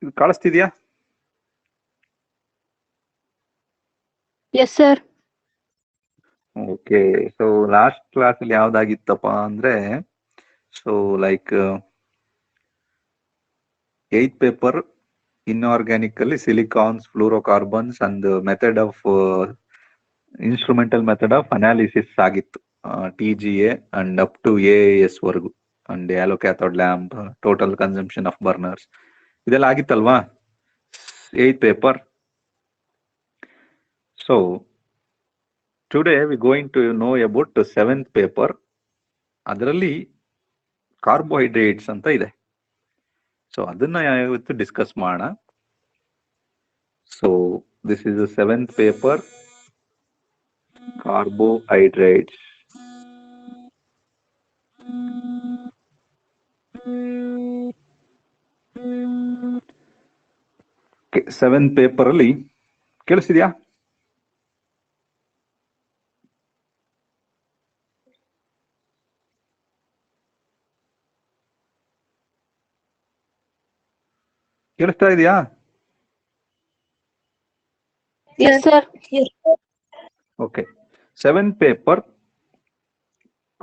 ಇದು ಕಾಣಿಸ್ತಿದ್ಯಾ? Yes sir. Okay, so last class ಅಲ್ಲಿ ಯಾವ್ದಾಗಿತ್ತಪ್ಪ ಅಂದ್ರೆ, ಸೊ ಲೈಕ್ 8th ಪೇಪರ್ ಇನ್ಆರ್ಗ್ಯಾನಿಕಲ್ಲಿ silicones, fluorocarbons and method of instrumental method of analysis ಆಗಿತ್ತು, TGA and up to AAS ವರೆಗೂ, and hollow cathode lamp, total consumption of burners, ಇದೆಲ್ಲ ಆಗಿತ್ತಲ್ವಾ 8th paper. So today we going to know about 7th paper. ಅದರಲ್ಲಿ carbohydrates ಅಂತ ಇದೆ. So ಅದನ್ನ ಇವತ್ತು discuss ಮಾಡೋಣ. So this is 7th paper, carbohydrates. Seventh paper ಅಲ್ಲಿ ಕೇಳಿಸಿದ್ಯಾ? ಕೇಳಿಸ್ತಾ ಇದೆಯಾ? Yes sir. Okay, 7th paper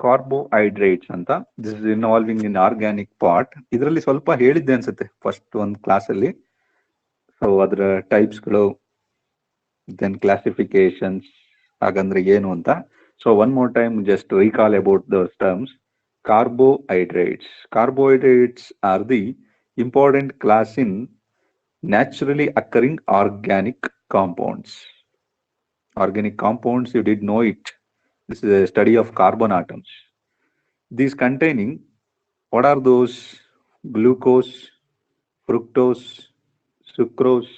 carbohydrates ಅಂತ, this is involving in organic part. ಇದರಲ್ಲಿ ಸ್ವಲ್ಪ ಹೇಳಿದ್ದೆ ಅನ್ಸುತ್ತೆ ಫಸ್ಟ್ ಒಂದು ಕ್ಲಾಸ್ ಅಲ್ಲಿ. ಸೊ ಅದರ ಟೈಪ್ಸ್ಗಳು, ದೆನ್ ಕ್ಲಾಸಿಫಿಕೇಶನ್ಸ್, ಹಾಗಂದ್ರೆ ಏನು ಅಂತ. So one more time just recall about those terms. Carbohydrates. Carbohydrates are the important class in naturally occurring organic compounds. Organic compounds, you did know it. This is a study of carbon atoms. These containing, what are those? Glucose, fructose, sucrose,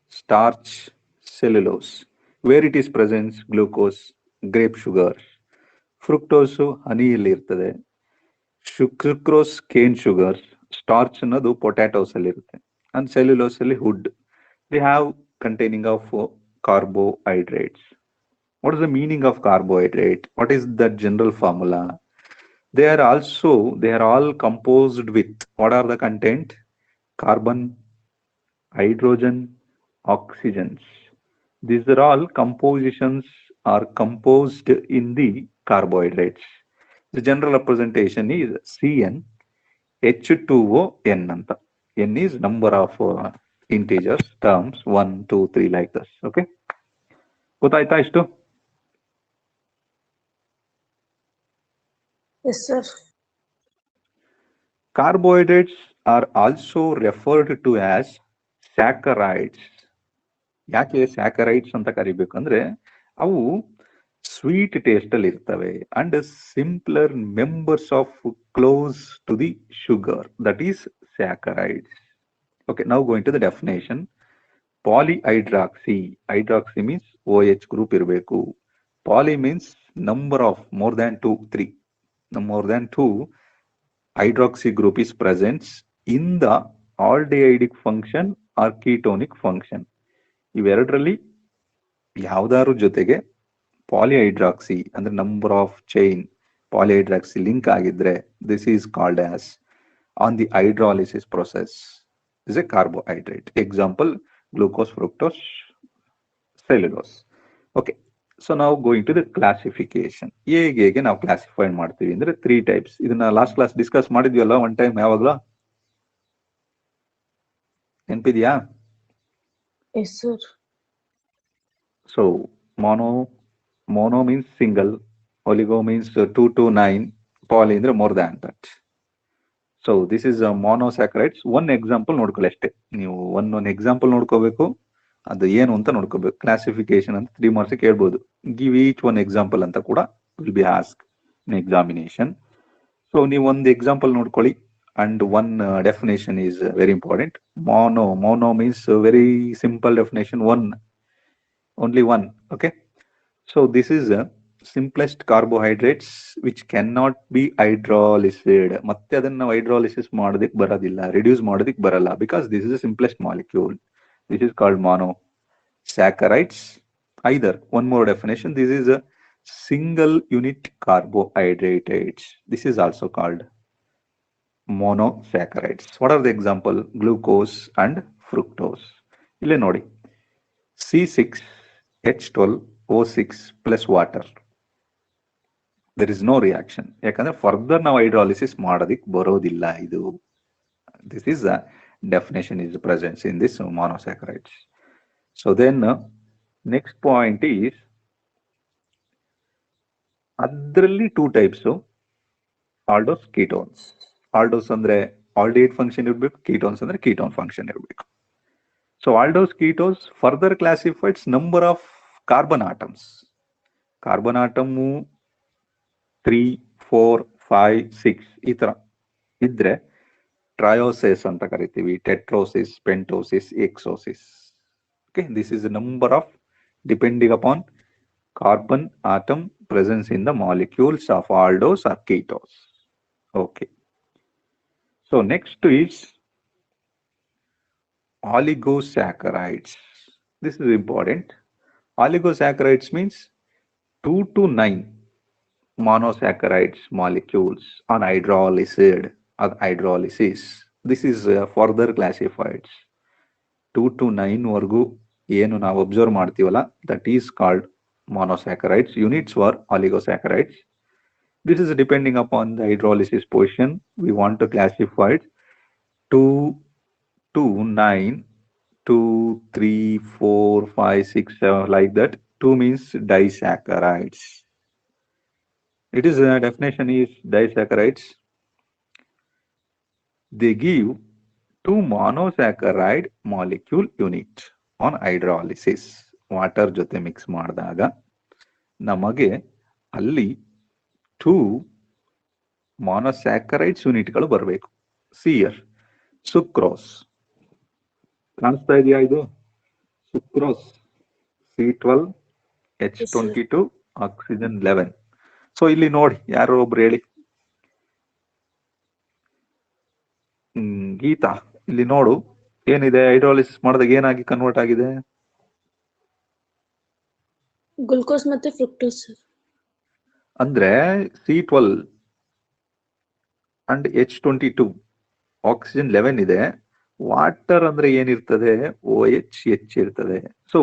starch, cellulose. Where it is present? Glucose, grape sugar. Fructose, honey illi irtade. Sucrose, cane sugar. Starch ಅನ್ನೋದು potatoes ಅಲ್ಲಿ ಇರುತ್ತೆ. And cellulose ಅಲ್ಲಿ wood. They have containing of carbohydrates. What is the meaning of carbohydrate? What is the general formula? They are all composed with, what are the content? Carbon, hydrogen, oxygens. These are all compositions are composed in the carbohydrates. The general representation is CN H2O N anta. N is number of integers, terms 1, 2, 3 like this. Okay, ಗೊತ್ತಾಯ್ತಾ ಇಷ್ಟು? Yes, sir. Carbohydrates are also referred to as saccharides. ಯಾಕೆ ಸ್ಯಾಕರೈಡ್ಸ್ ಅಂತ ಕರಿಬೇಕಂದ್ರೆ, ಅವು sweet taste ಅಲ್ಲಿ ಇರ್ತವೆ and simpler members of close to the sugar, that is saccharides. Okay, now going to the definition. Polyhydroxy, hydroxy means OH group ಇರಬೇಕು. Poly means number of more than 2, 3. More than 2 hydroxy group is present in the aldehydic function or ketonic function. ಇವೆರಡರಲ್ಲಿ ಯಾವ್ದಾದ್ರು ಜೊತೆಗೆ polyhydroxy ಅಂದ್ರೆ number of chain polyhydroxy link ಆಗಿದ್ರೆ, this is called as on the hydrolysis process is a carbohydrate. Example glucose, fructose, cellulose. Okay, so ನಾವು going to the classification. ಹೇಗೆ ನಾವು classify ಮಾಡ್ತೀವಿ ಅಂದ್ರೆ 3 ಟೈಪ್ಸ್. ಇದನ್ನ ಲಾಸ್ಟ್ ಕ್ಲಾಸ್ ಡಿಸ್ಕಸ್ ಮಾಡಿದ್ವಲ್ಲ one time, ಯಾವಾಗ್ಲೂ ನೆನಪಿದ್ಯಾ? Yes, sir. So mono means single, oligo means 2 to 9, poly ಅಂದ್ರೆ more than that. So this is a monosaccharides. one example ನೋಡ್ಕೊಳ್ಳಿ ಅಷ್ಟೇ ನೀವು. ಒಂದೊಂದು ಎಕ್ಸಾಂಪಲ್ ನೋಡ್ಕೋಬೇಕು, ಅದು ಏನು ಅಂತ ನೋಡ್ಕೋಬೇಕು. ಕ್ಲಾಸಿಫಿಕೇಶನ್ ಅಂತ 3 ಮಾರ್ಕ್ಸ್ ಕೇಳ್ಬೋದು. ಗಿವ್ ಈಚ್ ಒನ್ ಎಕ್ಸಾಂಪಲ್ ಅಂತ ಕೂಡ will be ask in examination. So ನೀವು ಒಂದು ಎಕ್ಸಾಂಪಲ್ ನೋಡ್ಕೊಳ್ಳಿ. And one definition is very important. Mono means very simple definition, only one. Okay, so this is a simplest carbohydrates which cannot be hydrolyzed. ಮತ್ತೆ ಅದನ್ನ hydrolysis ಮಾಡೋದಕ್ಕೆ ಬರೋದಿಲ್ಲ, reduce ಮಾಡೋದಕ್ಕೆ ಬರಲ್ಲ, because this is the simplest molecule. This is called monosaccharides. Either one more definition, this is a single unit carbohydrates. This is also called monosaccharides. What are the example? Glucose and fructose. ಇಲ್ಲೇ ನೋಡಿ C6H12O6 plus water. There is no reaction. ಯಾಕಂದ್ರೆ further ನಾವು hydrolysis ಮಾಡೋದಿಕ್ ಬರೋದಿಲ್ಲ. ಇದು this is a definition is presence in this monosaccharides. So then next point is ಅದರಲ್ಲಿ 2 types aldose ketones. aldose ಅಂದ್ರೆ aldehyde function ಇರಬೇಕು, ketones ಅಂದ್ರೆ ketone ಫಂಕ್ಷನ್ ಇರಬೇಕು. So aldose ketones further classifies number of carbon atoms. Carbon atom 3, 4, 5, 6 ಈ ತರ ಇದ್ರೆ ಟ್ರಯೋಸಿಸ್ ಅಂತ ಕರಿತೀವಿ, ಟೆಟ್ರೋಸಿಸ್, ಪೆಂಟೋಸಿಸ್, ಎಕ್ಸೋಸಿಸ್. Okay, this is the number of depending upon carbon atom presence in the molecules of aldose or ketones. Okay. So next is oligosaccharides. This is important. Oligosaccharides means 2 to 9 monosaccharides molecules on hydrolysis. This is further classified. 2 to 9 ವರ್ಗೂ ಏನು ನಾವು observe ಮಾಡ್ತೀವಲ್ಲ, that is called monosaccharides. Units were oligosaccharides. This is depending upon the hydrolysis position. We want to classify 2 to 9, 2, 3, 4, 5, 6, 7 like that. 2 means disaccharides. It is definition is disaccharides. They give 2 monosaccharide molecule unit on hydrolysis. Water ಜೊತೆ mix ಮಾಡಿದಾಗ ನಮಗೆ ಅಲ್ಲಿ 2 monosaccharides ಯೂನಿಟ್ಗಳು ಬರಬೇಕು. ಸಿಯರ್ sucrose ಕಾಣಿಸ್ತಾ ಇದೆಯಾ? ಇದು sucrose C12H22 oxygen 11. So ಇಲ್ಲಿ ನೋಡಿ, ಯಾರೋ ಒಬ್ರು ಹೇಳಿ. ಗೀತಾ, ಇಲ್ಲಿ ನೋಡು ಏನಿದೆ, ಹೈಡ್ರಾಲಿಸಿಸ್ ಮಾಡಿದಾಗ ಏನಾಗಿ ಕನ್ವರ್ಟ್ ಆಗಿದೆ? ಗ್ಲೂಕೋಸ್ ಮತ್ತೆ ಫ್ರುಕ್ಟೋಸ್. ಅಂದ್ರೆ C12 ಅಂಡ್ H22 ಆಕ್ಸಿಜನ್ 11 ಇದೆ. ವಾಟರ್ ಅಂದ್ರೆ ಏನಿರ್ತದೆ? OH ಇರ್ತದೆ. ಸೊ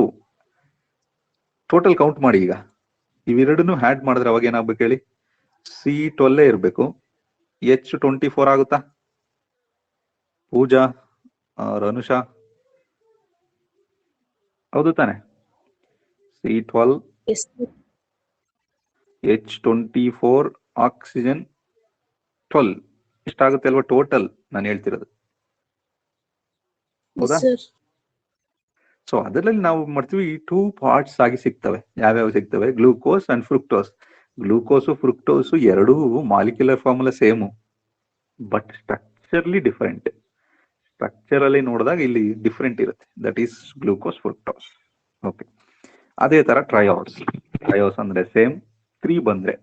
ಟೋಟಲ್ ಕೌಂಟ್ ಮಾಡಿ. ಈಗ ಇವೆರಡನ್ನು ಹ್ಯಾಡ್ ಮಾಡಿದ್ರೆ ಅವಾಗ ಏನಾಗ್ಬೇಕು ಹೇಳಿ? C12 ಇರ್ಬೇಕು. H24 ಆಗುತ್ತಾ? ಪೂಜಾ, ರನುಷಾ, ಹೌದು ತಾನೆ? C12 H24 ಆಕ್ಸಿಜನ್ 12 ಇಷ್ಟಾಗುತ್ತೆ ಅಲ್ವಾ ಟೋಟಲ್ ನಾನು ಹೇಳ್ತಿರೋದು? ಹೌದಾ? ಸೊ ಅದರಲ್ಲಿ ನಾವು ಮಾಡ್ತೀವಿ 2 ಪಾರ್ಟ್ಸ್ ಆಗಿ ಸಿಗ್ತವೆ. ಯಾವ್ಯಾವ ಸಿಗ್ತವೆ? Glucose and fructose. Glucose fructose ಎರಡೂ molecular formula same, but structurally different. Structure ಅಲ್ಲಿ ನೋಡಿದಾಗ ಇಲ್ಲಿ ಡಿಫರೆಂಟ್ ಇರುತ್ತೆ. That is glucose fructose. Okay. ಅದೇ ತರ ಟ್ರಯೋಸ್. ಟ್ರಯೋಸ್ ಅಂದ್ರೆ ಸೇಮ್. 3 ಬಂದ್ರೆ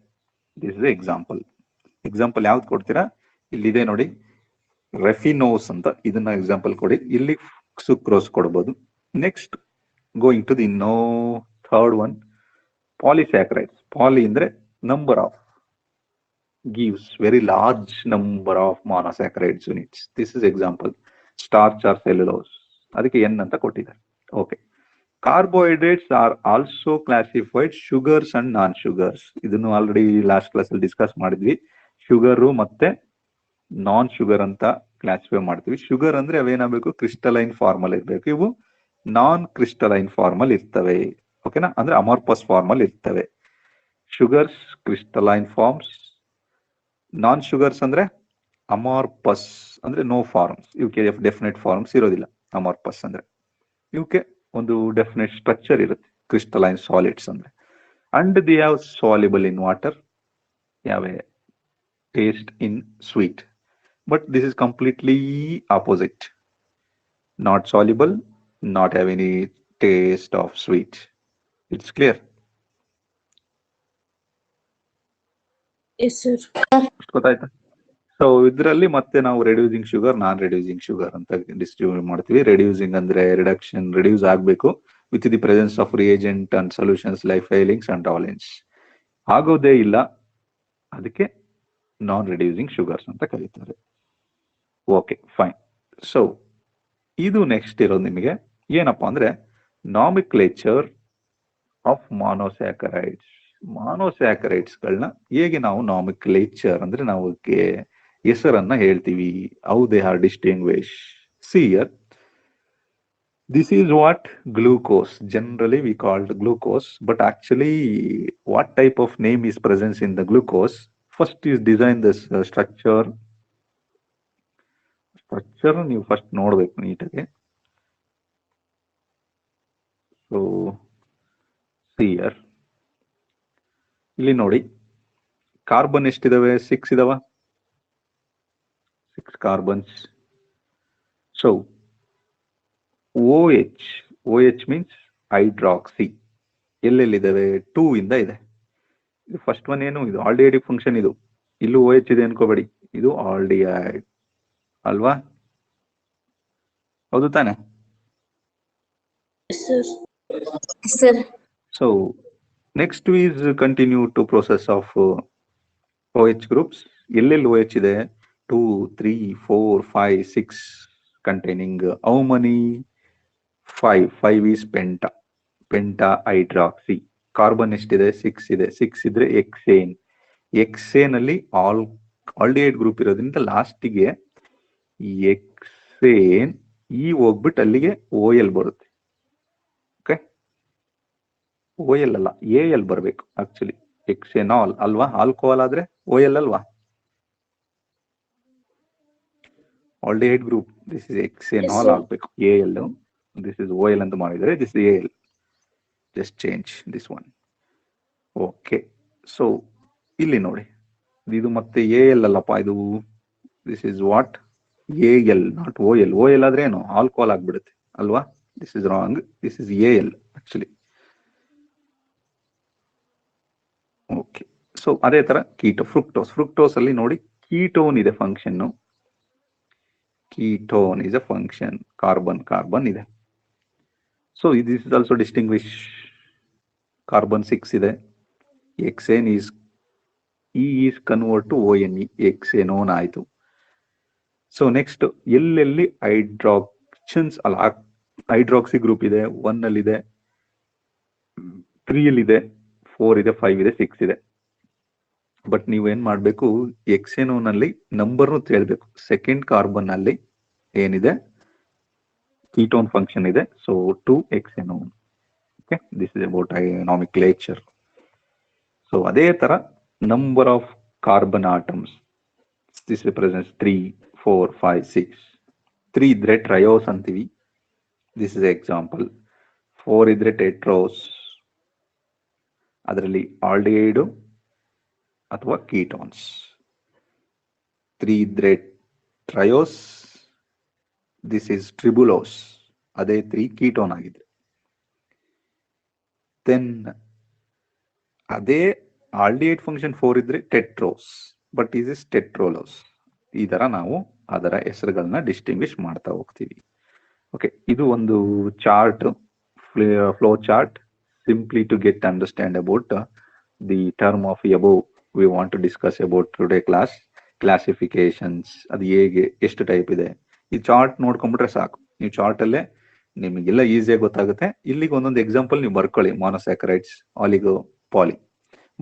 ದಿಸ್ ಇಸ್ ಎಕ್ಸಾಂಪಲ್. ಎಕ್ಸಾಂಪಲ್ ಯಾವ್ದು ಕೊಡ್ತೀರಾ? ಇಲ್ಲಿದೆ ನೋಡಿ, ರೆಫಿನೋಸ್ ಅಂತ. ಇದನ್ನ ಎಕ್ಸಾಂಪಲ್ ಕೊಡಿ. ಇಲ್ಲಿ ಸುಕ್ರೋಸ್ ಕೊಡ್ಬೋದು. Next going to the third one, polysaccharides. Poly ಅಂದ್ರೆ number of, gives very large number of monosaccharides units. This is example starch or cellulose. ಅದಕ್ಕೆ N ಅಂತ ಕೊಟ್ಟಿದ್ದಾರೆ. Okay. Carbohydrates are also classified sugars and non sugars. ಇದನ್ನು already last class ಅಲ್ಲಿ discuss ಮಾಡಿದ್ವಿ. Sugar ಮತ್ತೆ ನಾನ್ sugar ಅಂತ classify ಮಾಡ್ತೀವಿ. Sugar ಅಂದ್ರೆ ಅವೇನಾಗಬೇಕು? ಕ್ರಿಸ್ಟಲೈನ್ ಫಾರ್ಮಲ್ ಇರಬೇಕು. ಇವು ನಾನ್ ಕ್ರಿಸ್ಟಲೈನ್ ಫಾರ್ಮಲ್ ಇರ್ತವೆ. ಓಕೆನಾ? ಅಂದ್ರೆ ಅಮಾರ್ಪಸ್ ಫಾರ್ಮಲ್ ಇರ್ತವೆ. ಶುಗರ್ಸ್ ಕ್ರಿಸ್ಟಲೈನ್ ಫಾರ್ಮ್ಸ್, ನಾನ್ ಶುಗರ್ಸ್ ಅಂದ್ರೆ ಅಮಾರ್ಪಸ್ ಅಂದ್ರೆ ನೋ ಫಾರ್ಮ್ಸ್. ಇವಕ್ಕೆ ಡೆಫಿನೆಟ್ ಫಾರ್ಮ್ಸ್ ಇರೋದಿಲ್ಲ. ಅಮಾರ್ಪಸ್ ಅಂದ್ರೆ ಇವಕ್ಕೆ ಒಂದು ಡೆಫಿನೆಟ್ ಸ್ಟ್ರಕ್ಚರ್ ಇರುತ್ತೆ. ಕ್ರಿಸ್ಟಲೈನ್ ಸಾಲಿಡ್ಸ್ ಅಂದ್ರೆ. And the have soluble in water, have A taste in sweet. But this is completely opposite. Not soluble, not have any taste of sweet. It's clear? ಗೊತ್ತಾಯ್ತಾ? So ಇದರಲ್ಲಿ ಮತ್ತೆ ನಾವು reducing sugar, ನಾನ್ reducing sugar ಅಂತ distribute ಮಾಡ್ತೀವಿ. Reducing ಅಂದ್ರೆ reduction, reduce ಆಗಬೇಕು with the presence of reagent and solutions like Fehling's and Tollens. ಆಗೋದೇ ಇಲ್ಲ, ಅದಕ್ಕೆ ನಾನ್ ರೆಡ್ಯೂಸಿಂಗ್ ಶುಗರ್ಸ್ ಅಂತ ಕರೀತಾರೆ. Okay, fine. ಸೊ ಇದು ನೆಕ್ಸ್ಟ್ ಇರೋದು ನಿಮಗೆ ಏನಪ್ಪಾ ಅಂದ್ರೆ ನಾಮಿಕ್ಲೇಚರ್ ಆಫ್ ಮಾನೋಸ್ಯಾಕರೈಡ್ಸ್ ಗಳನ್ನ ಹೇಗೆ ನಾವು ನಾಮಿಕ್ಲೇಚರ್ ಅಂದ್ರೆ ನಾವು ಹೆಸರನ್ನ ಹೇಳ್ತೀವಿ, how they are distinguish. See here, this is what glucose, generally we called glucose, but actually what type of name is present in the glucose? First is design this structure ನೀವು first ನೋಡ್ಬೇಕು ನೀಟಾಗಿ. So ಇಲ್ಲಿ ನೋಡಿ, carbon ಎಷ್ಟಿದಾವೆ? 6 ಇದಾವ, 6 carbons. So OH means hydroxy ಎಲ್ಲೆಲ್ಲಿದ್ದಾವೆ? 2 ಇಂದ ಇದೆ. ಇದು ಫಸ್ಟ್ ಒನ್ ಏನು? ಇದು ಆಲ್ಡಿಹೈಡಿಕ್ ಫಂಕ್ಷನ್. ಇದು ಇಲ್ಲೂ OH ಇದೆ ಅನ್ಕೋಬೇಡಿ, ಇದು ಆಲ್ಡಿಹೈಡ್ ಅಲ್ವಾ? ಹೌದು ತಾನೆ? Sir. So next is continue to process of OH groups. ಎಲ್ಲೆಲ್ಲಿ OH ಇದೆ? 2, 3, 4, 5, 6 containing how many? 5 is penta hydroxy. Carbon ಎಷ್ಟಿದೆ? 6 ಇದೆ. 6 ಇದ್ರೆ ಎಕ್ಸೇನ್ ಅಲ್ಲಿ ಆಲ್ಡಿಹೈಡ್ ಗ್ರೂಪ್ ಇರೋದ್ರಿಂದ ಲಾಸ್ಟಿಗೆ ಎಕ್ಸೇನ್ ಹೋಗ್ಬಿಟ್ಟು ಅಲ್ಲಿಗೆ OL ಬರುತ್ತೆ. ಓಕೆ, OL ಅಲ್ಲ, AL ಬರ್ಬೇಕು ಆಕ್ಚುಲಿ. ಎಕ್ಸೆನಾಲ್ ಅಲ್ವಾ? ಆಲ್ಕೋಹಾಲ್ ಆದ್ರೆ OL ಅಲ್ವಾ? ಆಲ್ಡಿಹೈಡ್ ಗ್ರೂಪ್, ದಿಸ್ ಇಸ್ ಎಕ್ಸೆನಾಲ್ ಆಗ್ಬೇಕು, AL. ದಿಸ್ ಇಸ್ OL ಅಂತ ಮಾಡಿದ್ರೆ this is AL. Just change this one. Okay, so ಇಲ್ಲಿ ನೋಡಿ, ಇದು ಮತ್ತೆ AL ಅಲ್ಲಪ್ಪ, ಇದು this is what? AL, not OL. OL ಆದ್ರೆ ಏನು? ಆಲ್ಕೋಹಾಲ್ ಆಗ್ಬಿಡುತ್ತೆ ಅಲ್ವಾ? This is wrong, this is AL actually. Okay, so ಅದೇ ತರ ಫ್ರುಕ್ಟೋಸ್ ಅಲ್ಲಿ ನೋಡಿ, ಕೀಟೋನ್ ಇದೆ function. Ketone is a function, carbon ಇದೆ. So this is also distinguish. Carbon 6 ಇದೆ. Hexane is convert to ONE, hexanone ಆಯ್ತು. ಸೊ ನೆಕ್ಸ್ಟ್, ಎಲ್ಲೆಲ್ಲಿ hydroxy group ಇದೆ? 1 ಅಲ್ಲಿ ಇದೆ, 3 ಅಲ್ಲಿ ಇದೆ, 4 ಇದೆ, 5 ಇದೆ, 6 ಇದೆ. ಬಟ್ ನೀವೇನ್ ಮಾಡ್ಬೇಕು, ಎಕ್ಸೆನೋನ್ ಅಲ್ಲಿ ನಂಬರ್ ಹೇಳ್ಬೇಕು. ಸೆಕೆಂಡ್ ಕಾರ್ಬನ್ ಅಲ್ಲಿ ಏನಿದೆ? ಕೀಟೋನ್ ಫಂಕ್ಷನ್ ಇದೆ. So 2 hexanone. Okay, this is about nomenclature. So ಅದೇ ತರ number of carbon atoms, this represents 3, 4, 5, 6. 3 ಇದ್ರೆ ಟ್ರಯೋಸ್ ಅಂತೀವಿ, ದಿಸ್ ಇಸ್ ಎಕ್ಸಾಂಪಲ್. 4 ಇದ್ರೆ ಟೆಟ್ರೋಸ್, ಅದರಲ್ಲಿ ಆಲ್ಡಿಹೈಡ್ ಅಥವಾ ಕೀಟೋನ್ಸ್. 3 ಇದ್ರೆ ಟ್ರಯೋಸ್, ದಿಸ್ ಇಸ್ ಟ್ರಿಬುಲೋಸ್, ಅದೇ 3 ಕೀಟೋನ್ ಆಗಿದೆ. ದೆನ್ ಅದೇ ಆಲ್ಡಿಹೈಡ್ ಫಂಕ್ಷನ್ 4 ಇದ್ರೆ ಟೆಟ್ರೋಸ್, ಬಟ್ ಇಸ್ ಇಸ್ ಟೆಟ್ರೋಲೋಸ್. ಈ ತರ ನಾವು ಅದರ ಹೆಸರುಗಳನ್ನ ಡಿಸ್ಟಿಂಗ್ವಿಶ್ ಮಾಡ್ತಾ ಹೋಗ್ತೀವಿ. ಓಕೆ, ಇದು ಒಂದು chart, flow chart, simply to get understand about the term of above we want to discuss about today class. Classifications, ಅದು ಹೇಗೆ, ಎಷ್ಟು ಟೈಪ್ ಇದೆ, ಈ ಚಾರ್ಟ್ ನೋಡ್ಕೊಂಡ್ಬಿಟ್ರೆ ಸಾಕು. ನೀವು ಚಾರ್ಟ್ ಅಲ್ಲೇ ನಿಮಗೆಲ್ಲ ಈಸಿಯಾಗಿ ಗೊತ್ತಾಗುತ್ತೆ. ಇಲ್ಲಿಗೆ ಒಂದೊಂದು ಎಕ್ಸಾಂಪಲ್ ನೀವು ಬರ್ಕೊಳ್ಳಿ. ಮಾನೋಸ್ಯಾಕರೈಡ್ಸ್, ಆಲಿಗೋ, ಪಾಲಿ.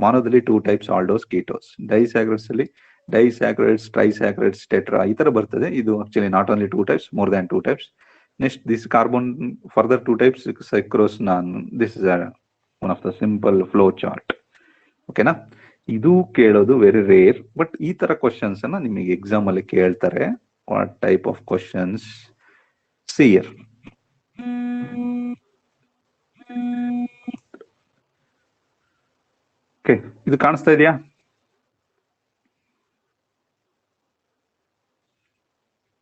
ಮಾನೋದಲ್ಲಿ 2 ಟೈಪ್ಸ್, ಆಲ್ಡೋಸ್, ಕೀಟೋಸ್. ಡೈಸ್ಯಾಕರೈಡ್ಸ್ ಅಲ್ಲಿ ಡೈಸ್ಯಾಕರೈಡ್ಸ್, ಟ್ರೈಸ್ಯಾಕರೈಡ್ಸ್, ಟೆಟ್ರಾ, ಈ ತರ ಬರ್ತದೆ. ಇದು actually not only 2 types, more than 2 types. Next this carbon, further 2 types, sucrose, this is one of the simple flow chart. ಓಕೆನಾ? ಇದು ಕೇಳೋದು ವೆರಿ ರೇರ್, ಬಟ್ ಈ ತರ ಕ್ವಶನ್ಸ್ ಅನ್ನ ನಿಮಗೆ ಎಕ್ಸಾಮ್ ಅಲ್ಲಿ ಕೇಳ್ತಾರೆ. What type of questions? See here. Okay, ಇದು ಕಾಣಿಸ್ತಾ ಇದೆಯಾ?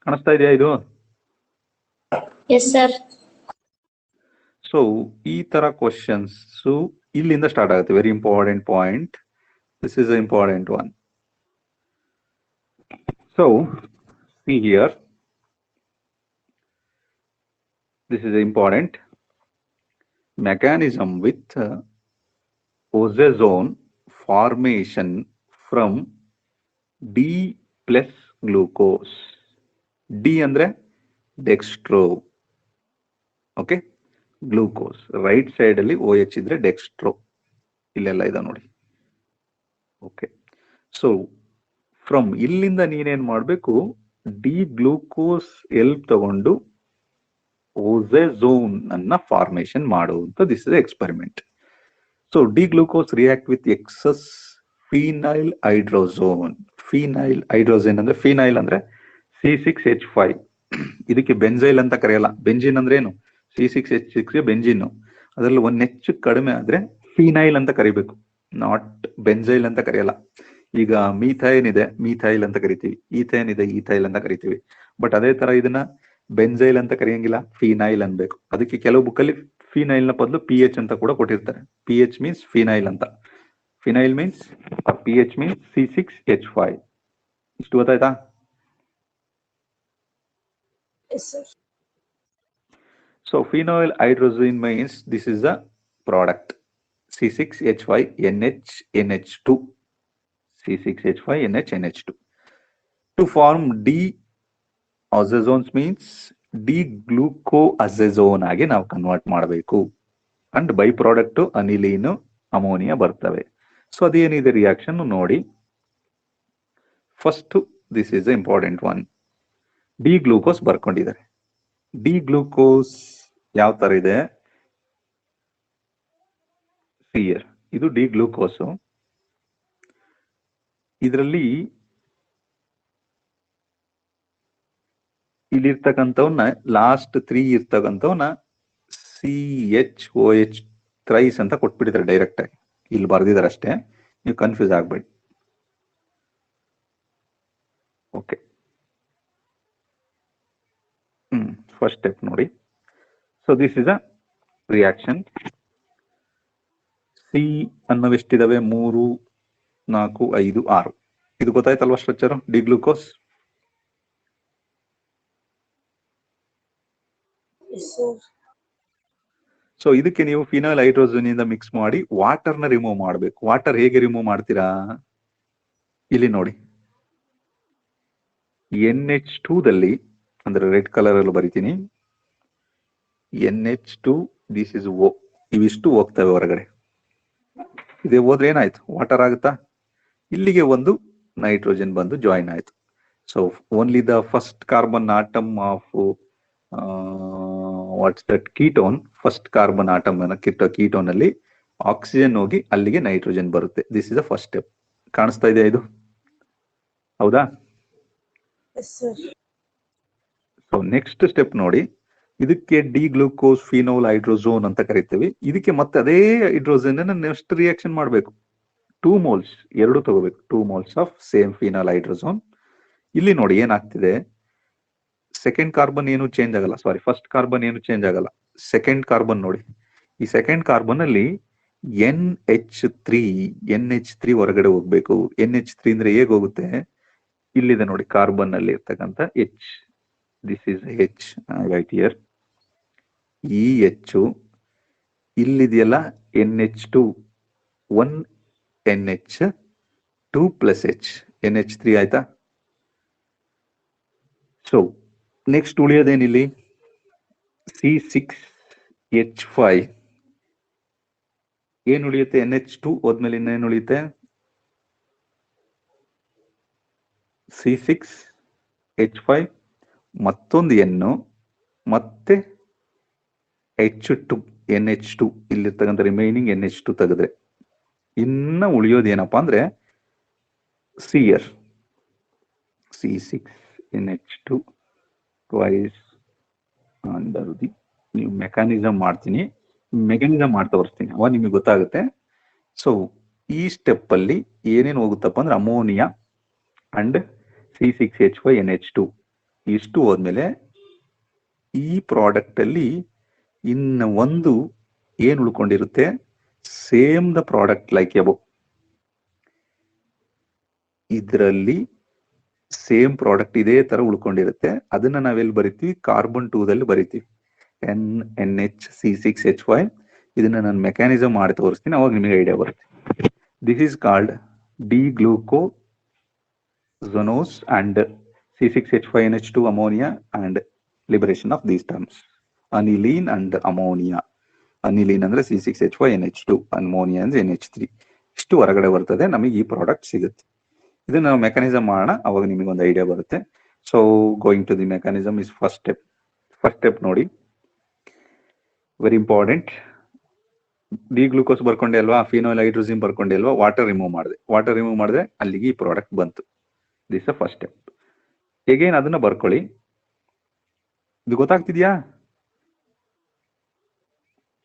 ಕಾಣಿಸ್ತಾ ಇದೆಯಾ ಇದು? Yes sir. ಸೊ ಈ ತರ ಕ್ವಶನ್ಸ್ ಇಲ್ಲಿಂದ ಸ್ಟಾರ್ಟ್ ಆಗುತ್ತೆ. Very important point. This is a important one. So see here, this is important mechanism with ozone formation from D plus glucose. D ಅಂದ್ರೆ dextro, okay, glucose right side ಅಲ್ಲಿ OH ಇದ್ರೆ dextro, ಇಲ್ಲೆಲ್ಲ ಇದೆ ನೋಡಿ. Okay, so from ಇಲ್ಲಿಂದ ನೀನೇನ್ ಮಾಡ್ಬೇಕು, D glucose ಎಲ್ಪ್ ತಗೊಂಡು ಓಝೋನ್ ಅನ್ನ ಫಾರ್ಮೇಶನ್ ಮಾಡುವಂತ this is experiment. So D glucose react with excess phenyl hydrazone. Phenyl hydrazone ಅಂದ್ರೆ ಫಿನೈಲ್ ಅಂದ್ರೆ C6H5. ಇದಕ್ಕೆ ಬೆಂಜೈಲ್ ಅಂತ ಕರೆಯಲ್ಲ. ಬೆಂಜಿನ್ ಅಂದ್ರೆ ಏನು? C6H6 benzene. ಅದರಲ್ಲಿ ಒಂದ್ ಹೆಚ್ಚು ಕಡಿಮೆ ಆದ್ರೆ ಫಿನೈಲ್ ಅಂತ ಕರಿಬೇಕು, ನಾಟ್ ಬೆಂಜೈಲ್ ಅಂತ ಕರೆಯಲ್ಲ. ಈಗ ಮೀಥೈನ್ ಇದೆ, ಮೀಥೈಲ್ ಅಂತ ಕರಿತೀವಿ. ಈಥೈನ್ ಇದೆ, ಈಥೈಲ್ ಅಂತ ಕರಿತೀವಿ. ಬಟ್ ಅದೇ ತರ ಇದನ್ನ ಬೆಂಜೈಲ್ ಅಂತ ಕರೆಯಂಗಿಲ್ಲ, ಫಿನೈಲ್ ಅನ್ಬೇಕು. ಅದಕ್ಕೆ ಕೆಲವು ಬುಕ್ಕಲ್ಲಿ ಫಿನೈಲ್ ನ ಬದಲು PH ಅಂತ ಕೂಡ ಕೊಟ್ಟಿರ್ತಾರೆ. PH ಮೀನ್ಸ್ ಫಿನೈಲ್ ಅಂತ. Phenyl means PH means C6H5. ಇಷ್ಟು ಗೊತ್ತಾಯ್ತಾ? Yes, sir. So phenyl hydrazine means this is the product C6H5NH2. C6H5NH2. To form D-azones means D-glucoazone ಆಗಿ ನಾವು ಕನ್ವರ್ಟ್ ಮಾಡಬೇಕು. And by product aniline ammonia ಬರ್ತವೆ. So ಅದೇನಿದೆ reaction ನೋಡಿ. First this is important one. D glucose ಬರ್ಕೊಂಡಿದ್ದಾರೆ. D glucose ಯಾವ ತರ ಇದೆ? ಸಿಯರ್, ಇದು ಡಿ ಗ್ಲೂಕೋಸ್. ಇದರಲ್ಲಿ ಇಲ್ಲಿರ್ತಕ್ಕಂಥವನ್ನ ಲಾಸ್ಟ್ 3 ಇರ್ತಕ್ಕಂಥವನ್ನ CHOH ಥ್ರೈಸ್ ಅಂತ ಕೊಟ್ಬಿಟ್ಟಿದ್ದಾರೆ ಡೈರೆಕ್ಟ್ ಆಗಿ. ಇಲ್ಲಿ ಬರ್ದಿದ್ದಾರೆ ಅಷ್ಟೇ, ನೀವು ಕನ್ಫ್ಯೂಸ್ ಆಗ್ಬೇಡಿ. ಓಕೆ, ಫಸ್ಟ್ ಸ್ಟೆಪ್ ನೋಡಿ. So this is a reaction. C ಅನ್ನವೆಷ್ಟಿದಾವೆ? 3, 4, 5, 6. ಇದು ಗೊತ್ತಾಯ್ತಲ್ವಾ structure D glucose? Yes, sir. So ಇದಕ್ಕೆ ನೀವು ಫಿನೈಲ್ ಹೈಡ್ರೋಜನ್ ಇಂದ ಮಿಕ್ಸ್ ಮಾಡಿ ವಾಟರ್ ನ ರಿಮೂವ್ ಮಾಡಬೇಕು. ವಾಟರ್ ಹೇಗೆ ರಿಮೂವ್ ಮಾಡ್ತೀರಾ? ಇಲ್ಲಿ ನೋಡಿ, NH2 ದಲ್ಲಿ, ಅಂದ್ರೆ ರೆಡ್ ಕಲರ್ ಅಲ್ಲಿ ಬರಿತೀನಿ, NH2 ದಿಸ್ ಇಸ್ O. ಇವಿಷ್ಟು ಹೋಗ್ತವೆ ಹೊರಗಡೆ. ಇದೇ ಹೋದ್ರೆ ಏನಾಯ್ತು? ವಾಟರ್ ಆಗುತ್ತಾ? ಇಲ್ಲಿಗೆ ಒಂದು ನೈಟ್ರೋಜನ್ ಬಂದು ಜಾಯಿನ್ ಆಯ್ತು. So only the first carbon atom of what's that ketone, first carbon atom ketone ಅಲ್ಲಿ ಆಕ್ಸಿಜನ್ ಹೋಗಿ ಅಲ್ಲಿಗೆ ನೈಟ್ರೋಜನ್ ಬರುತ್ತೆ. This is the first step. ಕಾಣಿಸ್ತಾ ಇದೆಯಾ ಇದು? ಹೌದಾ? Yes, sir. So next step ನೋಡಿ. ಇದಕ್ಕೆ ಡಿ ಗ್ಲೂಕೋಸ್ ಫಿನೋಲ್ ಹೈಡ್ರೋಸೋನ್ ಅಂತ ಕರಿತೀವಿ. ಇದಕ್ಕೆ ಮತ್ತೆ ಅದೇ ಹೈಡ್ರೋಜನ್ ನೆಕ್ಸ್ಟ್ ರಿಯಾಕ್ಷನ್ ಮಾಡಬೇಕು. 2 moles, 2 ತಗೋಬೇಕು. 2 moles ಆಫ್ ಸೇಮ್ ಫಿನೈಲ್ ಹೈಡ್ರೋಸೋನ್. ಇಲ್ಲಿ ನೋಡಿ ಏನಾಗ್ತಿದೆ, ಸೆಕೆಂಡ್ ಕಾರ್ಬನ್ ಏನು ಚೇಂಜ್ ಆಗಲ್ಲ. ಸಾರಿ, ಫಸ್ಟ್ ಕಾರ್ಬನ್ ಏನು ಚೇಂಜ್ ಆಗಲ್ಲ. ಸೆಕೆಂಡ್ ಕಾರ್ಬನ್ ನೋಡಿ, ಈ ಸೆಕೆಂಡ್ ಕಾರ್ಬನ್ ಅಲ್ಲಿ NH3 ಹೊರಗಡೆ ಹೋಗ್ಬೇಕು. NH3 ಅಂದ್ರೆ ಹೇಗೆ ಹೋಗುತ್ತೆ? ಇಲ್ಲಿದೆ ನೋಡಿ, ಕಾರ್ಬನ್ ಅಲ್ಲಿ ಇರ್ತಕ್ಕಂಥ H. This is H right here. ಈ H ಇಲ್ಲಿದೆಯಲ್ಲ NH2, 1 NH2 plus H, NH3 ಆಯ್ತಾ? ಸೊ ನೆಕ್ಸ್ಟ್ ಉಳಿಯೋದೇನಿಲ್ಲಿ? C6H5. ಏನ್ ಉಳಿಯುತ್ತೆ? NH2 ಹೋದ್ಮೇಲೆ ಇನ್ನೇನು ಉಳಿಯುತ್ತೆ? C6H5 ಮತ್ತೊಂದು N ಮತ್ತೆ H2, NH2. ಇಲ್ಲಿರ್ತಕ್ಕಂಥ ರಿಮೈನಿಂಗ್ NH2 ತೆಗೆದ್ರೆ ಇನ್ನ ಉಳಿಯೋದು ಏನಪ್ಪಾ ಅಂದ್ರೆ ಸಿಯರ್, C6NH2 ಟ್ವೈಸ್ ಅಂಡರ್ ದಿ. ನೀವು ಮೆಕ್ಯಾನಿಸಮ್ ಮಾಡ್ತೀನಿ, ಮೆಕ್ಯಾನಿಸಮ್ ಮಾಡಿ ತೋರಿಸ್ತೀನಿ, ಅವಾಗ ನಿಮಗೆ ಗೊತ್ತಾಗುತ್ತೆ. ಸೊ ಈ ಸ್ಟೆಪ್ ಅಲ್ಲಿ ಏನೇನು ಹೋಗುತ್ತಪ್ಪ ಅಂದ್ರೆ ಅಮೋನಿಯಾ ಅಂಡ್ C6H5NH2 ಇಷ್ಟು ಹೋದ್ಮೇಲೆ ಈ ಪ್ರಾಡಕ್ಟ್ ಅಲ್ಲಿ ಇನ್ನು ಒಂದು ಏನ್ ಉಳ್ಕೊಂಡಿರುತ್ತೆ? Same the product like above. ಇದರಲ್ಲಿ ಸೇಮ್ ಪ್ರಾಡಕ್ಟ್ ಇದೇ ತರ ಉಳ್ಕೊಂಡಿರುತ್ತೆ. ಅದನ್ನ ನಾವೆಲ್ಲಿ ಬರಿತೀವಿ? ಕಾರ್ಬನ್ 2 ದಲ್ಲಿ ಬರಿತೀವಿ, NNHC6H5. ಇದನ್ನ ನಾನು ಮೆಕ್ಯಾನಿಸಮ್ ಮಾಡಿ ತೋರಿಸ್ತೀನಿ, ಅವಾಗ ನಿಮಗೆ ಐಡಿಯಾ ಬರುತ್ತೆ. This is called D glucosazone and C6H5NH2 ammonia and liberation of these terms. Aniline and ammonia. Aniline ಅಂದ್ರೆ C6H5NH2, ಅಮೋನಿಯಾ ಅಂದ್ರೆ NH3. ಇಷ್ಟು ಹೊರಗಡೆ ಬರ್ತದೆ, ನಮಗೆ ಈ ಪ್ರಾಡಕ್ಟ್ ಸಿಗುತ್ತೆ. ಇದನ್ನ ನಾವು ಮೆಕ್ಯಾನಿಸಮ್ ಮಾಡೋಣ, ಅವಾಗ ನಿಮಗೆ ಒಂದು ಐಡಿಯಾ ಬರುತ್ತೆ. So going to the mechanism is first step. First step ನೋಡಿ, ವೆರಿ ಇಂಪಾರ್ಟೆಂಟ್. ಡಿ ಗ್ಲೂಕೋಸ್ ಬರ್ಕೊಂಡೆ ಅಲ್ವಾ, ಫಿನೋಲ್ ಹೈಡ್ರೋಸಿನ್ ಬರ್ಕೊಂಡೆ ಅಲ್ವಾ, ವಾಟರ್ ರಿಮೂವ್ ಮಾಡಿದ್ರೆ ಅಲ್ಲಿಗೆ ಈ ಪ್ರಾಡಕ್ಟ್ ಬಂತು. This first step. ಹೇಗೇನ್ ಅದನ್ನ ಬರ್ಕೊಳ್ಳಿ. ಇದು ಗೊತ್ತಾಗ್ತಿದ್ಯಾ?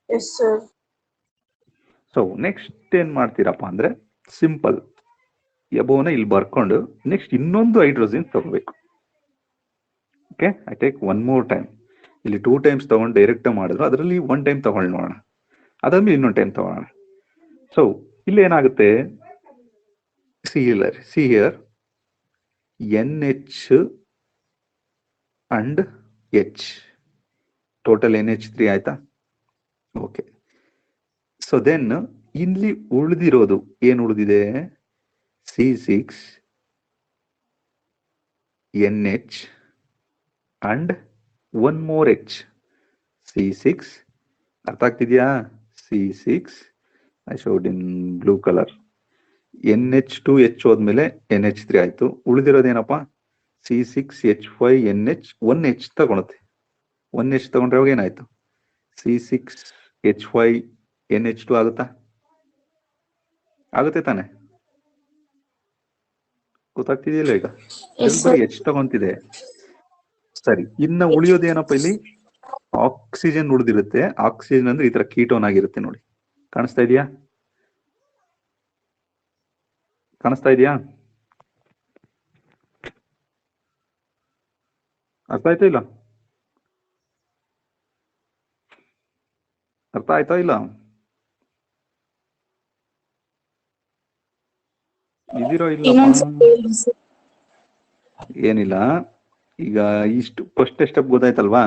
Yes, sir. ಸೊ ನೆಕ್ಸ್ಟ್ ಏನ್ ಮಾಡ್ತೀರಪ್ಪ ಅಂದ್ರೆ, ಸಿಂಪಲ್ ಎಬೋನ ಇಲ್ಲಿ ಬರ್ಕೊಂಡು ನೆಕ್ಸ್ಟ್ ಇನ್ನೊಂದು ಹೈಡ್ರೋಸಿನ್ ತಗೋಬೇಕು. Okay, I take one more time. ಇಲ್ಲಿ 2 ಟೈಮ್ಸ್ ತಗೊಂಡು ಡೈರೆಕ್ಟ್ ಮಾಡಿದ್ರು, ಅದರಲ್ಲಿ 1 ಟೈಮ್ ತಗೊಂಡು ನೋಡೋಣ, ಅದಾದ್ಮೇಲೆ ಇನ್ನೊಂದು ಟೈಮ್ ತಗೋಣ. ಸೊ ಇಲ್ಲಿ ಏನಾಗುತ್ತೆ, see here NH and H, total NH3 ಆಯ್ತಾ? ಓಕೆ. ಸೊ ದೆನ್ ಇಲ್ಲಿ ಉಳಿದಿರೋದು ಏನು ಉಳಿದಿದೆ, C6NH and 1 more H, C6. ಅರ್ಥ ಆಗ್ತಿದ್ಯಾ? C6 I showed in blue colour. NH2H ಹೋದ್ಮೇಲೆ NH3 ಆಯ್ತು. ಉಳಿದಿರೋದೇನಪ್ಪ, C6H5NH 1H ತಗೊಳುತ್ತೆ. 1H ತಗೊಂಡ್ರೆ ಅವಾಗ ಏನಾಯ್ತು, C6H5NH2 ಆಗುತ್ತಾ? ಆಗುತ್ತೆ ತಾನೆ? ಗೊತ್ತಾಗ್ತಿದೆಯಲ್ಲ ಈಗ? ಬರೀ H ತಗೊಂತಿದೆ. ಸರಿ, ಇನ್ನ ಉಳಿಯೋದೇನಪ್ಪ, ಇಲ್ಲಿ ಆಕ್ಸಿಜನ್ ಉಳಿದಿರುತ್ತೆ. ಆಕ್ಸಿಜನ್ ಅಂದ್ರೆ ಈ ತರ ಕೀಟೋನ್ ಆಗಿರುತ್ತೆ ನೋಡಿ, ಕಾಣಿಸ್ತಾ ಇದೆಯಾ? ಅರ್ಥ ಆಯ್ತಾ ಇಲ್ಲ? ಅರ್ಥ ಆಯ್ತಾ ಇಲ್ಲ? ಇದಿರೋ ಇಲ್ಲ? ಏನಿಲ್ಲ, ಈಗ ಇಷ್ಟು ಫಸ್ಟ್ ಸ್ಟೆಪ್ ಗೊತ್ತಾಯ್ತಲ್ವಾ?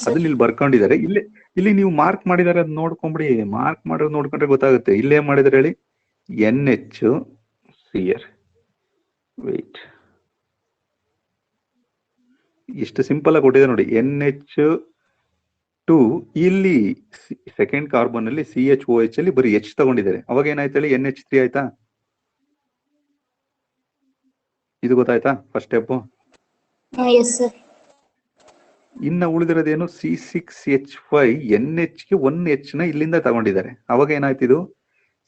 ಅದನ್ನ ಇಲ್ಲಿ ಬರ್ಕೊಂಡಿದ್ದಾರೆ. ಇಲ್ಲಿ ನೀವು ಮಾರ್ಕ್ ಮಾಡಿದಾರೆ, ಅದ್ ನೋಡ್ಕೊಂಬಿಡಿ. ಮಾರ್ಕ್ ಮಾಡೋದು ನೋಡ್ಕೊಂಡ್ರೆ ಗೊತ್ತಾಗುತ್ತೆ. ಇಲ್ಲೇ ಮಾಡಿದಾರೆ ಹೇಳಿ, NH ಹಿಯರ್. ವೇಟ್, ಇಷ್ಟು ಸಿಂಪಲ್ ಆಗಿ ಕೊಟ್ಟಿದೆ ನೋಡಿ. NH2 ಇಲ್ಲಿ ಸೆಕೆಂಡ್ ಕಾರ್ಬನ್ ಅಲ್ಲಿ CHOH ಅಲ್ಲಿ ಬರೀ H ತಗೊಂಡಿದ್ದಾರೆ. ಅವಾಗ ಏನಾಯ್ತು ಹೇಳಿ, NH3 ಆಯ್ತಾ? ಇದು ಗೊತ್ತಾಯ್ತಾ ಫಸ್ಟ್ ಸ್ಟೆಪ್? ಇನ್ನ ಉಳಿದಿರೋದೇನು, C6H5NH ಗೆ 1H ನ ಇಲ್ಲಿಂದ ತಗೊಂಡಿದ್ದಾರೆ. ಅವಾಗ ಏನಾಯ್ತು, ಇದು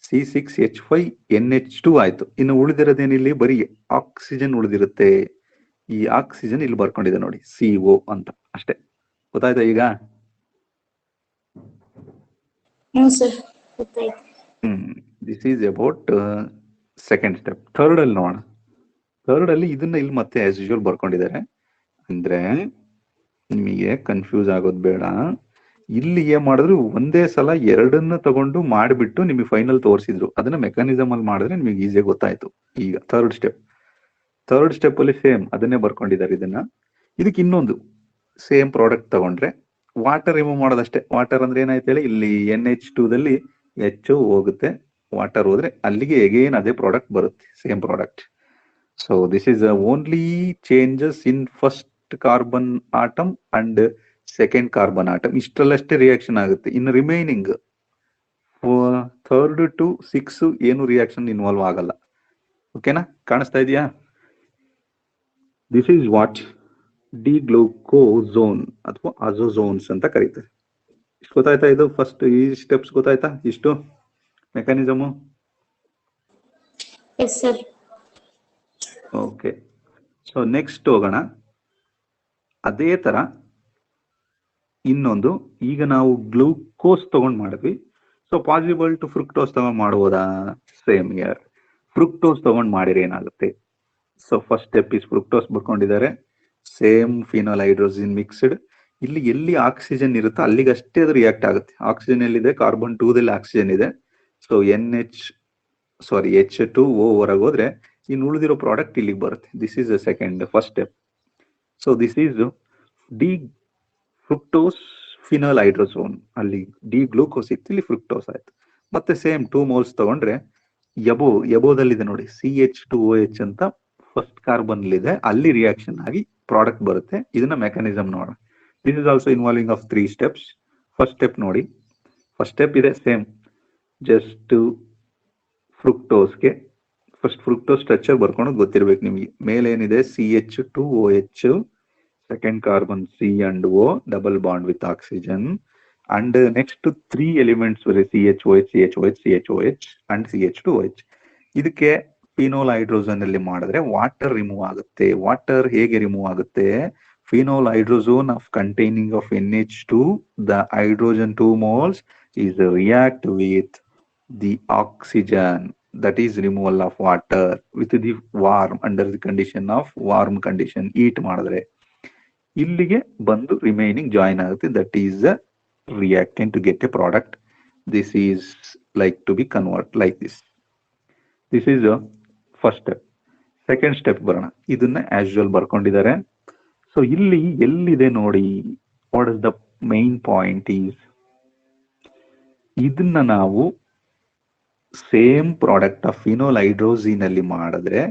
C6H5NH2 ಆಯ್ತು. ಇನ್ನು ಉಳಿದಿರೋದೇನು, ಇಲ್ಲಿ ಬರೀ ಆಕ್ಸಿಜನ್ ಉಳಿದಿರುತ್ತೆ. ಈ ಆಕ್ಸಿಜನ್ ಇಲ್ಲಿ ಬರ್ಕೊಂಡಿದೆ ನೋಡಿ, CO ಅಂತ. ಅಷ್ಟೇ. ಗೊತ್ತಾಯ್ತಾ ಈಗ? This is about second step. Third ಅಲ್ಲಿ ನೋಡೋಣ. ಥರ್ಡ್ ಅಲ್ಲಿ ಇದನ್ನ ಇಲ್ಲಿ ಮತ್ತೆ ಆಸ್ ಯೂಶುವಲ್ ಬರ್ಕೊಂಡಿದ್ದಾರೆ. ಅಂದ್ರೆ ನಿಮಗೆ ಕನ್ಫ್ಯೂಸ್ ಆಗೋದು ಬೇಡ. ಇಲ್ಲಿ ಏನ್ ಮಾಡಿದ್ರು, ಒಂದೇ ಸಲ ಎರಡನ್ನ ತಗೊಂಡು ಮಾಡಿಬಿಟ್ಟು ನಿಮಗೆ ಫೈನಲ್ ತೋರಿಸಿದ್ರು. ಅದನ್ನ ಮೆಕ್ಯಾನಿಸಮ್ ಅಲ್ಲಿ ಮಾಡಿದ್ರೆ ನಿಮಗೆ ಈಸಿಯಾಗಿ ಗೊತ್ತಾಯ್ತು. ಈಗ ಥರ್ಡ್ ಸ್ಟೆಪ್ ಅಲ್ಲಿ ಸೇಮ್ ಅದನ್ನೇ ಬರ್ಕೊಂಡಿದ್ದಾರೆ. ಇದಕ್ಕೆ ಇನ್ನೊಂದು ಸೇಮ್ ಪ್ರಾಡಕ್ಟ್ ತಗೊಂಡ್ರೆ ವಾಟರ್ ರಿಮೂವ್ ಮಾಡೋದಷ್ಟೇ. ವಾಟರ್ ಅಂದ್ರೆ ಏನಾಯ್ತು ಹೇಳಿ, ಇಲ್ಲಿ NH2 ದಲ್ಲಿ H ಹೋಗುತ್ತೆ, ವಾಟರ್ ಹೋದ್ರೆ ಅಲ್ಲಿಗೆ ಎಗೇನ್ ಅದೇ ಪ್ರಾಡಕ್ಟ್ ಬರುತ್ತೆ, same product. So this is only changes in first carbon atom and second carbon atom. ಇಷ್ಟರಲ್ಲಷ್ಟೇ ರಿಯಾಕ್ಷನ್ ಆಗುತ್ತೆ. ಇನ್ನು ರಿಮೈನಿಂಗ್ 3 to 6 ಏನು ರಿಯಾಕ್ಷನ್ ಇನ್ವಾಲ್ವ್ ಆಗಲ್ಲ. ಓಕೆನಾ? ಕಾಣಿಸ್ತಾ ಇದೆಯಾ? ದಿಸ್ ಈಸ್ ವಾಟ್ ಡಿಗ್ಲೂಕೋಸೋನ್ ಅಥವಾ ಅಜೋಝೋನ್ಸ್ ಅಂತ ಕರೀತಾರೆ. ಇಷ್ಟು ಗೊತ್ತಾಯ್ತಾ? ಇದು ಫಸ್ಟ್ ಈ ಸ್ಟೆಪ್ಸ್ ಗೊತ್ತಾಯ್ತಾ? ಇಷ್ಟು ಮೆಕ್ಯಾನಿಸಮು. ಓಕೆ, ಸೊ ನೆಕ್ಸ್ಟ್ ಹೋಗೋಣ. ಅದೇ ತರ ಇನ್ನೊಂದು, ಈಗ ನಾವು ಗ್ಲೂಕೋಸ್ ತಗೊಂಡ್ ಮಾಡಿದ್ವಿ. ಸೊ ಪಾಸಿಬಲ್ ಟು ಫ್ರುಕ್ಟೋಸ್ ತಗೊಂಡ್ ಮಾಡ್ಬೋದಾ? ಸೇಮ್ ಇಯರ್ ಫ್ರುಕ್ಟೋಸ್ ತಗೊಂಡ್ ಮಾಡಿದ್ರೆ ಏನಾಗುತ್ತೆ? So first step is fructose ಬರ್ಕೊಂಡಿದ್ದಾರೆ. Same phenol hydrazine mixed. ಇಲ್ಲಿ ಎಲ್ಲಿ ಆಕ್ಸಿಜನ್ ಇರುತ್ತೋ ಅಲ್ಲಿಗೆ ಅಷ್ಟೇ ಅದು ರಿಯಾಕ್ಟ್ ಆಗುತ್ತೆ. ಆಕ್ಸಿಜನ್ ಎಲ್ಲಿದೆ, ಕಾರ್ಬನ್ 2 ದಲ್ಲಿ ಆಕ್ಸಿಜನ್ ಇದೆ. ಸೊ H2O ಹೊರಗೆ ಹೋದ್ರೆ ಇನ್ನು ಉಳಿದಿರೋ ಪ್ರಾಡಕ್ಟ್ ಇಲ್ಲಿಗೆ ಬರುತ್ತೆ. This is first step. So this is D fructose phenol hydrazone. ಅಲ್ಲಿ ಡಿ ಗ್ಲೂಕೋಸ್ ಇತ್ತು, ಇಲ್ಲಿ ಫ್ರುಕ್ಟೋಸ್ ಆಯ್ತು. ಮತ್ತೆ ಸೇಮ್ 2 moles ತಗೊಂಡ್ರೆ ಎಬೋದಲ್ಲಿದೆ ನೋಡಿ, CH2OH ಅಂತ ಫಸ್ಟ್ ಕಾರ್ಬನ್ ಇದೆ ಅಲ್ಲಿ ರಿಯಾಕ್ಷನ್ ಆಗಿ ಪ್ರಾಡಕ್ಟ್ ಬರುತ್ತೆ. ಇದನ್ನ ಮೆಕ್ಯಾನಿಸಮ್ ನೋಡೋಣ. This is also involving of 3 steps. First step ನೋಡಿ, ಫಸ್ಟ್ ಸ್ಟೆಪ್ ಇದೆ ಸೇಮ್, ಜಸ್ಟ್ ಫ್ರುಕ್ಟೋಸ್ಗೆ ಫಸ್ಟ್ ಫ್ರುಕ್ಟೋಸ್ ಸ್ಟ್ರಕ್ಚರ್ ಬರ್ಕೊಂಡು ಗೊತ್ತಿರ್ಬೇಕು ನಿಮಗೆ. ಮೇಲೆ ಏನಿದೆ CH2OH, second carbon C and O, double bond with oxygen, and next 3 elements ಬರೀ CHOH, CHOH, CHOH and CH2OH. ಇದಕ್ಕೆ ಫಿನೋಲ್ ಹೈಡ್ರೋಜನ್ ಅಲ್ಲಿ ಮಾಡಿದ್ರೆ ವಾಟರ್ ರಿಮೂವ್ ಆಗುತ್ತೆ. ವಾಟರ್ ಹೇಗೆ ರಿಮೂವ್ ಆಗುತ್ತೆ? Phenol hydrogen of containing of NH2, the hydrogen 2 moles is react with the oxygen, that is removal of water with the warm, under the condition of warm condition, heat ಮಾಡಿದ್ರೆ ಇಲ್ಲಿಗೆ ಬಂದು remaining join ಆಗುತ್ತೆ. That is a reactant to get a product. This is like to be convert like this. This is a first step. Second step ಬರೋಣ. ಇದನ್ನ as ಬರ್ಕೊಂಡಿದ್ದಾರೆ. So ಇಲ್ಲಿ ಎಲ್ಲಿದೆ ನೋಡಿ, what is the main point is, ಇದನ್ನ ನಾವು same product of phenyl hydrazine ಅಲ್ಲಿ ಮಾಡಿದ್ರೆ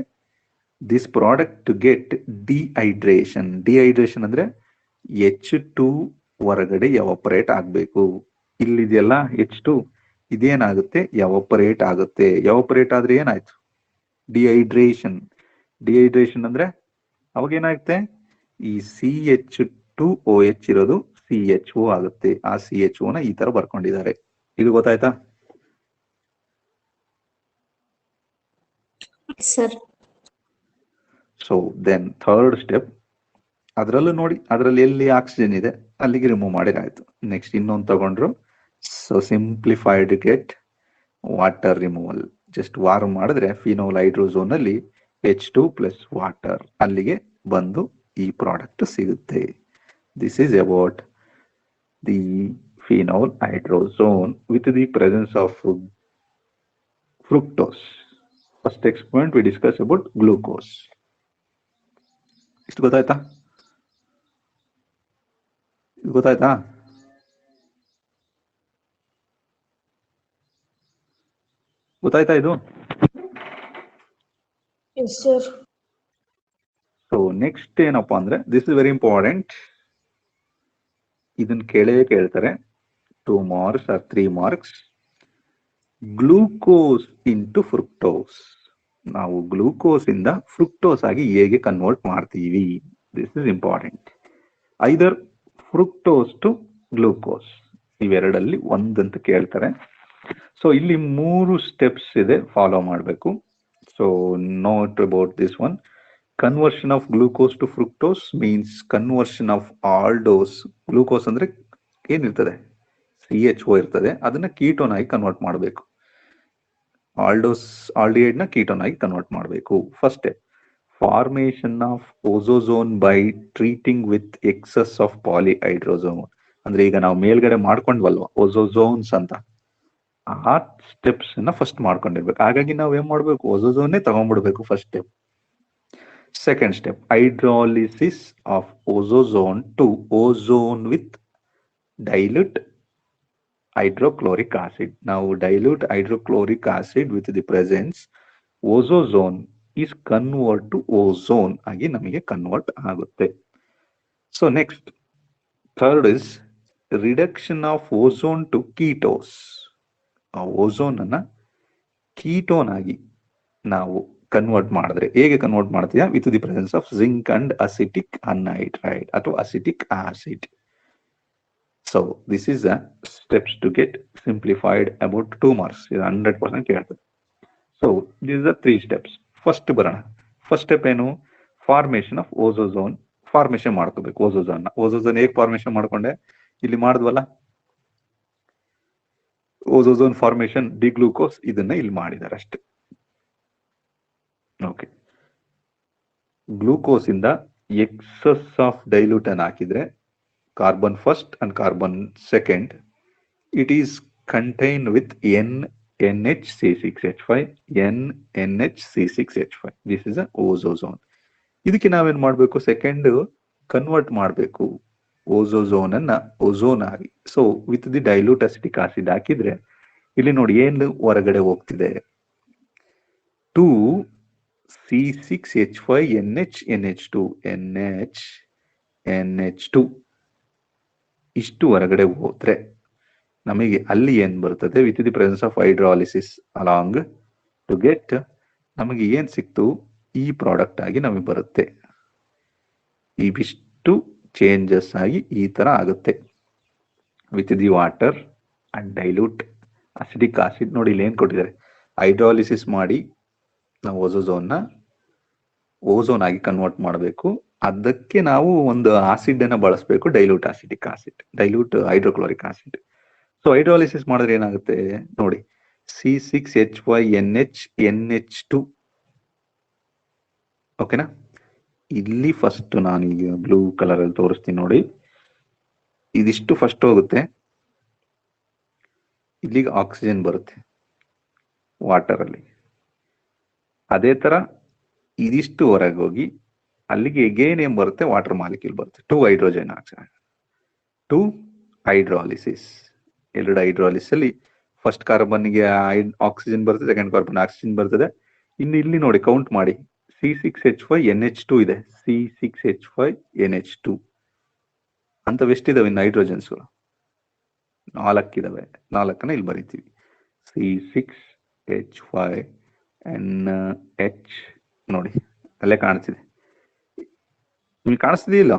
this product to get dehydration. Dehydration ಅಂದ್ರೆ H2 ಹೊರಗಡೆ ಎವಾಪರೇಟ್ ಆಗ್ಬೇಕು. ಇಲ್ಲಿದೆಯಲ್ಲ H2, ಇದೇನಾಗುತ್ತೆ? ಎವಾಪರೇಟ್ ಆಗುತ್ತೆ. ಎವಾಪರೇಟ್ ಆದ್ರೆ ಏನಾಯ್ತು? ಡಿಹೈಡ್ರೇಷನ್. ಡಿಹೈಡ್ರೇಷನ್ ಅಂದ್ರೆ ಅವಾಗ ಏನಾಗುತ್ತೆ? ಈ CH2OH ಇರೋದು CHO ಆಗುತ್ತೆ. ಆ CHO ನ ಈ ತರ ಬರ್ಕೊಂಡಿದ್ದಾರೆ. ಇದು ಗೊತ್ತಾಯ್ತಾ? Sir. So then third step, ಅದರಲ್ಲೂ ನೋಡಿ, ಅದರಲ್ಲಿ ಎಲ್ಲಿ ಆಕ್ಸಿಜನ್ ಇದೆ ಅಲ್ಲಿಗೆ ರಿಮೂವ್ ಮಾಡಿರಾಯ್ತು. ನೆಕ್ಸ್ಟ್ ಇನ್ನೊಂದು ತಗೊಂಡ್ರು. So simplified get water removal. Just warm ಮಾಡಿದ್ರೆ ಫಿನೋಲ್ ಹೈಡ್ರೋಜೋನ್ ಅಲ್ಲಿ H2 ಪ್ಲಸ್ ವಾಟರ್ ಅಲ್ಲಿಗೆ ಬಂದು ಈ ಪ್ರಾಡಕ್ಟ್ ಸಿಗುತ್ತೆ. This is about the phenol hydrazone with the presence of fructose. First experiment we discuss about glucose. ಇಷ್ಟು ಗೊತ್ತಾಯ್ತಾ? ಗೊತ್ತಾಯ್ತಾ? ಗೊತ್ತಾಯ್ತಾ ಇದು? Yes, sir. ಸೊ ನೆಕ್ಸ್ಟ್ ಏನಪ್ಪಾ ಅಂದ್ರೆ, ದಿಸ್ ಇಸ್ ವೆರಿ ಇಂಪಾರ್ಟೆಂಟ್. ಇದನ್ನ ಕೇಳ್ತಾರೆ 2 marks or 3 marks. Glucose into fructose. ನಾವು ಗ್ಲೂಕೋಸ್ ಇಂದ ಫ್ರುಕ್ಟೋಸ್ ಆಗಿ ಹೇಗೆ ಕನ್ವರ್ಟ್ ಮಾಡ್ತೀವಿ? This is important. Either fructose to glucose, ಇವೆರಡಲ್ಲಿ ಒಂದಂತ ಕೇಳ್ತಾರೆ. ಸೊ ಇಲ್ಲಿ 3 ಸ್ಟೆಪ್ಸ್ ಇದೆ, ಫಾಲೋ ಮಾಡಬೇಕು. So note about this one. Conversion of glucose to fructose means conversion of aldose. Glucose ಅಂದ್ರೆ ಏನಿರ್ತದೆ? CHO ಇರ್ತದೆ. ಅದನ್ನ ಕೀಟೋನ್ ಆಗಿ ಕನ್ವರ್ಟ್ ಮಾಡಬೇಕು. ಆಲ್ಡಿಹೈಡ್ ನ ಕೀಟೋನ್ ಆಗಿ ಕನ್ವರ್ಟ್ ಮಾಡಬೇಕು. First step, formation of osazone by treating with excess of polyhydrazone. ಅಂದ್ರೆ ಈಗ ನಾವು ಮೇಲ್ಗಡೆ ಮಾಡ್ಕೊಂಡ್ವಲ್ವಾ ಓಝೋಝೋನ್ಸ್ ಅಂತ, ಆ ಸ್ಟೆಪ್ಸ್ ನ ಫಸ್ಟ್ ಮಾಡ್ಕೊಂಡಿರ್ಬೇಕು. ಹಾಗಾಗಿ ನಾವ್ ಏನ್ ಮಾಡ್ಬೇಕು? ಓಝೋಝೋನ್ನೇ ತಗೊಂಡ್ಬಿಡ್ಬೇಕು first step. Second step, hydrolysis of osazone to osone with dilute hydrochloric acid. ನಾವು dilute hydrochloric acid with the presence osazone is convert to osone ಆಗಿ ನಮಗೆ ಕನ್ವರ್ಟ್ ಆಗುತ್ತೆ. So next third is reduction of osone to ketose. ಆ osone ಅನ್ನ ketone ಆಗಿ ನಾವು convert ಮಾಡಿದ್ರೆ ಹೇಗೆ ಕನ್ವರ್ಟ್ ಮಾಡ್ತೀಯಾ? With the presence of zinc and acetic anhydride ಅಥವಾ acetic acid. So this is a steps to get simplified about 2 marks. ಇದು 100% ಕೇಳ್ತದೆ. So this are 3 steps. First ಬರೋಣ. ಫಸ್ಟ್ ಸ್ಟೆಪ್ ಏನು? Formation of osazone. ಫಾರ್ಮೇಶನ್ ಮಾಡ್ಕೋಬೇಕು osazone. ಓಝೋಝೋನ್ ಹೇಗೆ formation ಮಾಡ್ಕೊಂಡೆ? ಇಲ್ಲಿ ಮಾಡಿದ್ವಲ್ಲ ಓಝೋಝೋನ್ formation, ಡಿಗ್ಲೂಕೋಸ್, ಇದನ್ನ ಇಲ್ಲಿ ಮಾಡಿದ್ದಾರೆ ಅಷ್ಟೇ. ಓಕೆ. ಗ್ಲೂಕೋಸ್ ಇಂದ ಎಕ್ಸಸ್ ಆಫ್ ಡೈಲ್ಯೂಟ್ ಅನ್ನು ಹಾಕಿದ್ರೆ carbon first and carbon second, it is contain with NNHC6H5, NNHC6H5. This is a osazone. ಇದಕ್ಕೆ ನಾವೇನ್ ಮಾಡ್ಬೇಕು? ಸೆಕೆಂಡ್ ಕನ್ವರ್ಟ್ ಮಾಡಬೇಕು ಓಝೋಝೋನ್ ಅನ್ನ ಓಝೋನ್ ಆಗಿ. So with the dilute acetic acid ಹಾಕಿದ್ರೆ ಇಲ್ಲಿ ನೋಡಿ ಏನು ಹೊರಗಡೆ ಹೋಗ್ತಿದೆ? 2 C6H5NH NH2 ಇಷ್ಟು ಹೊರಗಡೆ ಹೋದ್ರೆ ನಮಗೆ ಅಲ್ಲಿ ಏನ್ ಬರ್ತದೆ, with the presence of hydrolysis along to get, ನಮಗೆ ಏನ್ ಸಿಕ್ತು ಈ ಪ್ರಾಡಕ್ಟ್ ಆಗಿ ನಮಗೆ ಬರುತ್ತೆ. ಇವಿಷ್ಟು ಚೇಂಜಸ್ ಆಗಿ ಈ ತರ ಆಗುತ್ತೆ with the water and dilute acidic acid. ನೋಡಿ ಇಲ್ಲಿ ಏನ್ ಕೊಟ್ಟಿದ್ದಾರೆ, ಹೈಡ್ರಾಲಿಸಿಸ್ ಮಾಡಿ ನಾವು ಓಝೋನ್ ಆಗಿ ಕನ್ವರ್ಟ್ ಮಾಡಬೇಕು. ಅದಕ್ಕೆ ನಾವು ಒಂದು ಆಸಿಡ್ ಅನ್ನ ಬಳಸಬೇಕು, dilute acidic acid, dilute hydrochloric acid. So hydrolysis ಮಾಡಿದ್ರೆ ಏನಾಗುತ್ತೆ ನೋಡಿ, C6H5NH ಓಕೆನಾ. ಇಲ್ಲಿ ಫಸ್ಟ್ ನಾನು ಈಗ ಬ್ಲೂ ಕಲರ್ ಅಲ್ಲಿ ತೋರಿಸ್ತೀನಿ ನೋಡಿ, ಇದಿಷ್ಟು ಫಸ್ಟ್ ಹೋಗುತ್ತೆ, ಇಲ್ಲಿಗೆ ಆಕ್ಸಿಜನ್ ಬರುತ್ತೆ ವಾಟರ್ ಅಲ್ಲಿ. ಅದೇ ತರ ಇದಿಷ್ಟು ಹೊರಗೆ ಹೋಗಿ ಅಲ್ಲಿಗೆ ಎಗೇನ್ ಏನ್ ಬರುತ್ತೆ, ವಾಟರ್ ಮಾಲಿಕ್ಯೂಲ್ ಬರುತ್ತೆ, 2 ಹೈಡ್ರೋಜನ್ ಆಕ್ಸೈಡ್, 2 ಹೈಡ್ರಾಲಿಸಿಸ್. ಎರಡು ಹೈಡ್ರಾಲಿಸಿಸ್ ಅಲ್ಲಿ ಫಸ್ಟ್ ಕಾರ್ಬನ್ಗೆ ಆಕ್ಸಿಜನ್ ಬರ್ತದೆ, ಸೆಕೆಂಡ್ ಕಾರ್ಬನ್ ಆಕ್ಸಿಜನ್ ಬರ್ತದೆ. ಇನ್ನು ಇಲ್ಲಿ ನೋಡಿ ಕೌಂಟ್ ಮಾಡಿ, C6H5NH2 ಇದೆ, C6H5NH2 ಅಂತ ಎಷ್ಟಿದಾವೆ ಇನ್ನು ಹೈಡ್ರೋಜನ್ಸ್ಗಳು, 4 ಇದಾವೆ. 4ನ್ನ ಇಲ್ಲಿ ಬರಿತೀವಿ, C6H5NH ನೋಡಿ ಅಲ್ಲೇ ಕಾಣಿಸ್ತಿದೆ, ನಿಮ್ಗೆ ಕಾಣಿಸ್ತಿದೆಯಿಲ್ಲ,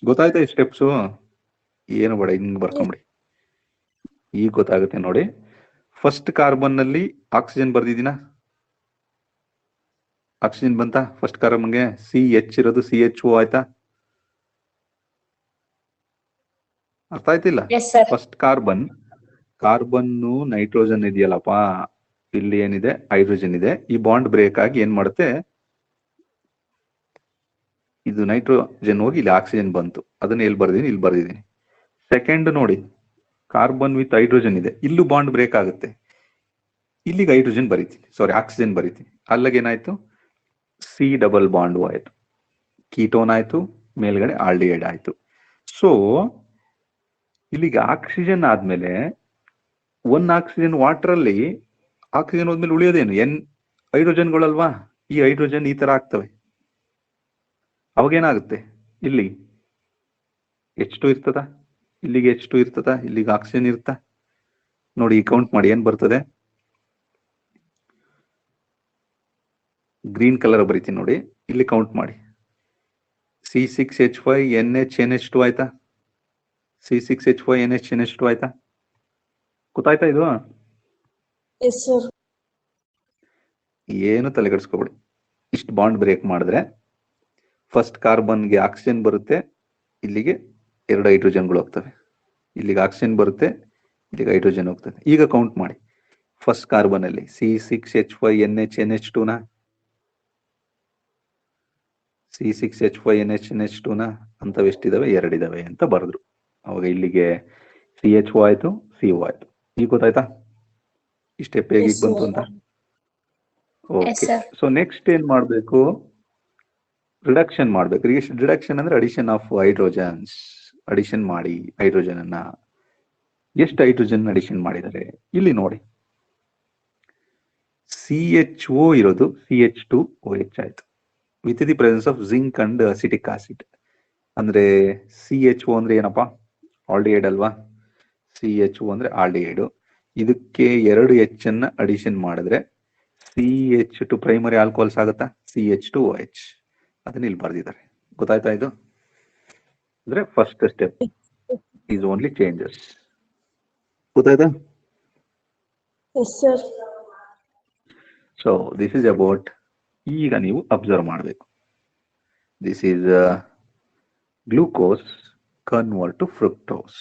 ಗೊತ್ತಾಯ್ತಾ ಈ ಸ್ಟೆಪ್ಸು? ಏನು ಬೇಡ, ಹಿಂಗ್ ಬರ್ಕೊಂಬಿಡಿ, ಈಗ ಗೊತ್ತಾಗುತ್ತೆ ನೋಡಿ. ಫಸ್ಟ್ ಕಾರ್ಬನ್ ನಲ್ಲಿ ಆಕ್ಸಿಜನ್ ಬರ್ದಿದ್ದೀನ, ಆಕ್ಸಿಜನ್ ಬಂತ ಫಸ್ಟ್ ಕಾರ್ಬನ್ಗೆ, CH ಇರೋದು CHO ಆಯ್ತಾ, ಅರ್ಥ ಆಯ್ತಿಲ್ಲ? ಫಸ್ಟ್ ಕಾರ್ಬನ್ ನೈಟ್ರೋಜನ್ ಇದೆಯಲ್ಲಪ್ಪ, ಇಲ್ಲಿ ಏನಿದೆ ಹೈಡ್ರೋಜನ್ ಇದೆ, ಈ ಬಾಂಡ್ ಬ್ರೇಕ್ ಆಗಿ ಏನ್ ಮಾಡುತ್ತೆ, ಇದು ನೈಟ್ರೋಜನ್ ಹೋಗಿ ಇಲ್ಲಿ ಆಕ್ಸಿಜನ್ ಬಂತು, ಅದನ್ನ ಎಲ್ಲಿ ಬರ್ದಿದ್ದೀನಿ, ಇಲ್ಲಿ ಬರ್ದಿದ್ದೀನಿ. ಸೆಕೆಂಡ್ ನೋಡಿ, ಕಾರ್ಬನ್ ವಿತ್ ಹೈಡ್ರೋಜನ್ ಇದೆ, ಇಲ್ಲೂ ಬಾಂಡ್ ಬ್ರೇಕ್ ಆಗುತ್ತೆ, ಇಲ್ಲಿಗೆ ಹೈಡ್ರೋಜನ್ ಬರೀತೀನಿ, ಸಾರಿ ಆಕ್ಸಿಜನ್ ಬರೀತೀನಿ, ಅಲ್ಲಿಗೇನಾಯ್ತು C ಡಬಲ್ ಬಾಂಡ್ ಆಯ್ತು, ಕೀಟೋನ್ ಆಯ್ತು, ಮೇಲ್ಗಡೆ ಆಲ್ಡಿಹೈಡ್ ಆಯ್ತು. ಸೊ ಇಲ್ಲಿಗೆ ಆಕ್ಸಿಜನ್ ಆದ್ಮೇಲೆ ಆಕ್ಸಿಜನ್ ವಾಟರ್ ಅಲ್ಲಿ ಆಕ್ಸಿಜನ್ ಹೋದ್ಮೇಲೆ ಉಳಿಯೋದೇನು, ಹೈಡ್ರೋಜನ್ಗಳಲ್ವಾ, ಈ ಹೈಡ್ರೋಜನ್ ಈ ತರ ಆಗ್ತವೆ. ಅವಾಗೇನಾಗುತ್ತೆ, ಇಲ್ಲಿ H2 ಇರ್ತದ, ಇಲ್ಲಿಗೆ H2 ಇರ್ತದ, ಇಲ್ಲಿಗೆ ಆಕ್ಸಿಜನ್ ಇರ್ತ. ನೋಡಿ ಕೌಂಟ್ ಮಾಡಿ ಏನ್ ಬರ್ತದೆ, ಗ್ರೀನ್ ಕಲರ್ ಬರೀತೀನಿ ನೋಡಿ, ಇಲ್ಲಿ ಕೌಂಟ್ ಮಾಡಿ, C6H5NH2 ಆಯ್ತಾ, C6H5NH2 ಆಯ್ತಾ, ಗೊತ್ತಾಯ್ತಾ ಇದು? Yes, sir. ಏನು ತಲೆಗೆಡಿಸ್ಕೊಬೇಡಿ, ಇಷ್ಟು ಬಾಂಡ್ ಬ್ರೇಕ್ ಮಾಡಿದ್ರೆ ಫಸ್ಟ್ ಕಾರ್ಬನ್ಗೆ ಆಕ್ಸಿಜನ್ ಬರುತ್ತೆ, ಇಲ್ಲಿಗೆ 2 ಹೈಡ್ರೋಜನ್ಗಳು ಹೋಗ್ತವೆ, ಇಲ್ಲಿಗೆ ಆಕ್ಸಿಜನ್ ಬರುತ್ತೆ, ಇಲ್ಲಿಗೆ ಹೈಡ್ರೋಜನ್ ಹೋಗ್ತದೆ. ಈಗ ಕೌಂಟ್ ಮಾಡಿ, ಫಸ್ಟ್ ಕಾರ್ಬನ್ ಅಲ್ಲಿ C6H5NH2ನ C6H5NH2ನ ಅಂತವ್ ಎಷ್ಟಿದಾವೆ, 2 ಇದಾವೆ ಅಂತ ಬರೆದ್ರು. ಅವಾಗ ಇಲ್ಲಿಗೆ CHO ಆಯ್ತು, CO ಆಯ್ತು. ಈಗ ಗೊತ್ತಾಯ್ತಾ ಈ ಸ್ಟೆಪ್ ಹೇಗೆ ಬಂತು ಅಂತ? ಓಕೆ. ಸೊ ನೆಕ್ಸ್ಟ್ ಏನ್ ಮಾಡ್ಬೇಕು, ರಿಡಕ್ಷನ್ ಮಾಡ್ಬೇಕು. ರಿಡಕ್ಷನ್ ಅಂದ್ರೆ ಅಡಿಷನ್ ಆಫ್ ಹೈಡ್ರೋಜನ್ಸ್, ಅಡಿಷನ್ ಮಾಡಿ ಹೈಡ್ರೋಜನ್ ಅನ್ನ. ಎಷ್ಟು ಹೈಡ್ರೋಜನ್ ಅಡಿಷನ್ ಮಾಡಿದ್ದಾರೆ ಇಲ್ಲಿ ನೋಡಿ, CHO ಇರೋದು CH2OH ಆಯ್ತು, with the presence of zinc and acetic acid. ಅಂದ್ರೆ CHO ಅಂದ್ರೆ ಏನಪ್ಪಾ, ಆಲ್ಡಿಹೈಡ್ ಅಲ್ವಾ, CHO ಅಂದ್ರೆ ಆಲ್ಡಿಹೈಡ್. ಇದಕ್ಕೆ 2 H ಅನ್ನ ಅಡಿಷನ್ ಮಾಡಿದ್ರೆ CH2 ಪ್ರೈಮರಿ ಆಲ್ಕೋಹಾಲ್ಸ್ ಆಗುತ್ತಾ, CH2OH. ಅದನ್ನ ಇಲ್ಲಿ ಬರ್ದಿದ್ದಾರೆ, ಗೊತ್ತಾಯ್ತಾ? ಇದು ಅಂದ್ರೆ first step is only changes, ಗೊತ್ತಾಯ್ತಾ? Yes, sir. So this is about, ಈಗ ನೀವು ಅಬ್ಸರ್ವ್ ಮಾಡಬೇಕು, this is glucose convert to fructose.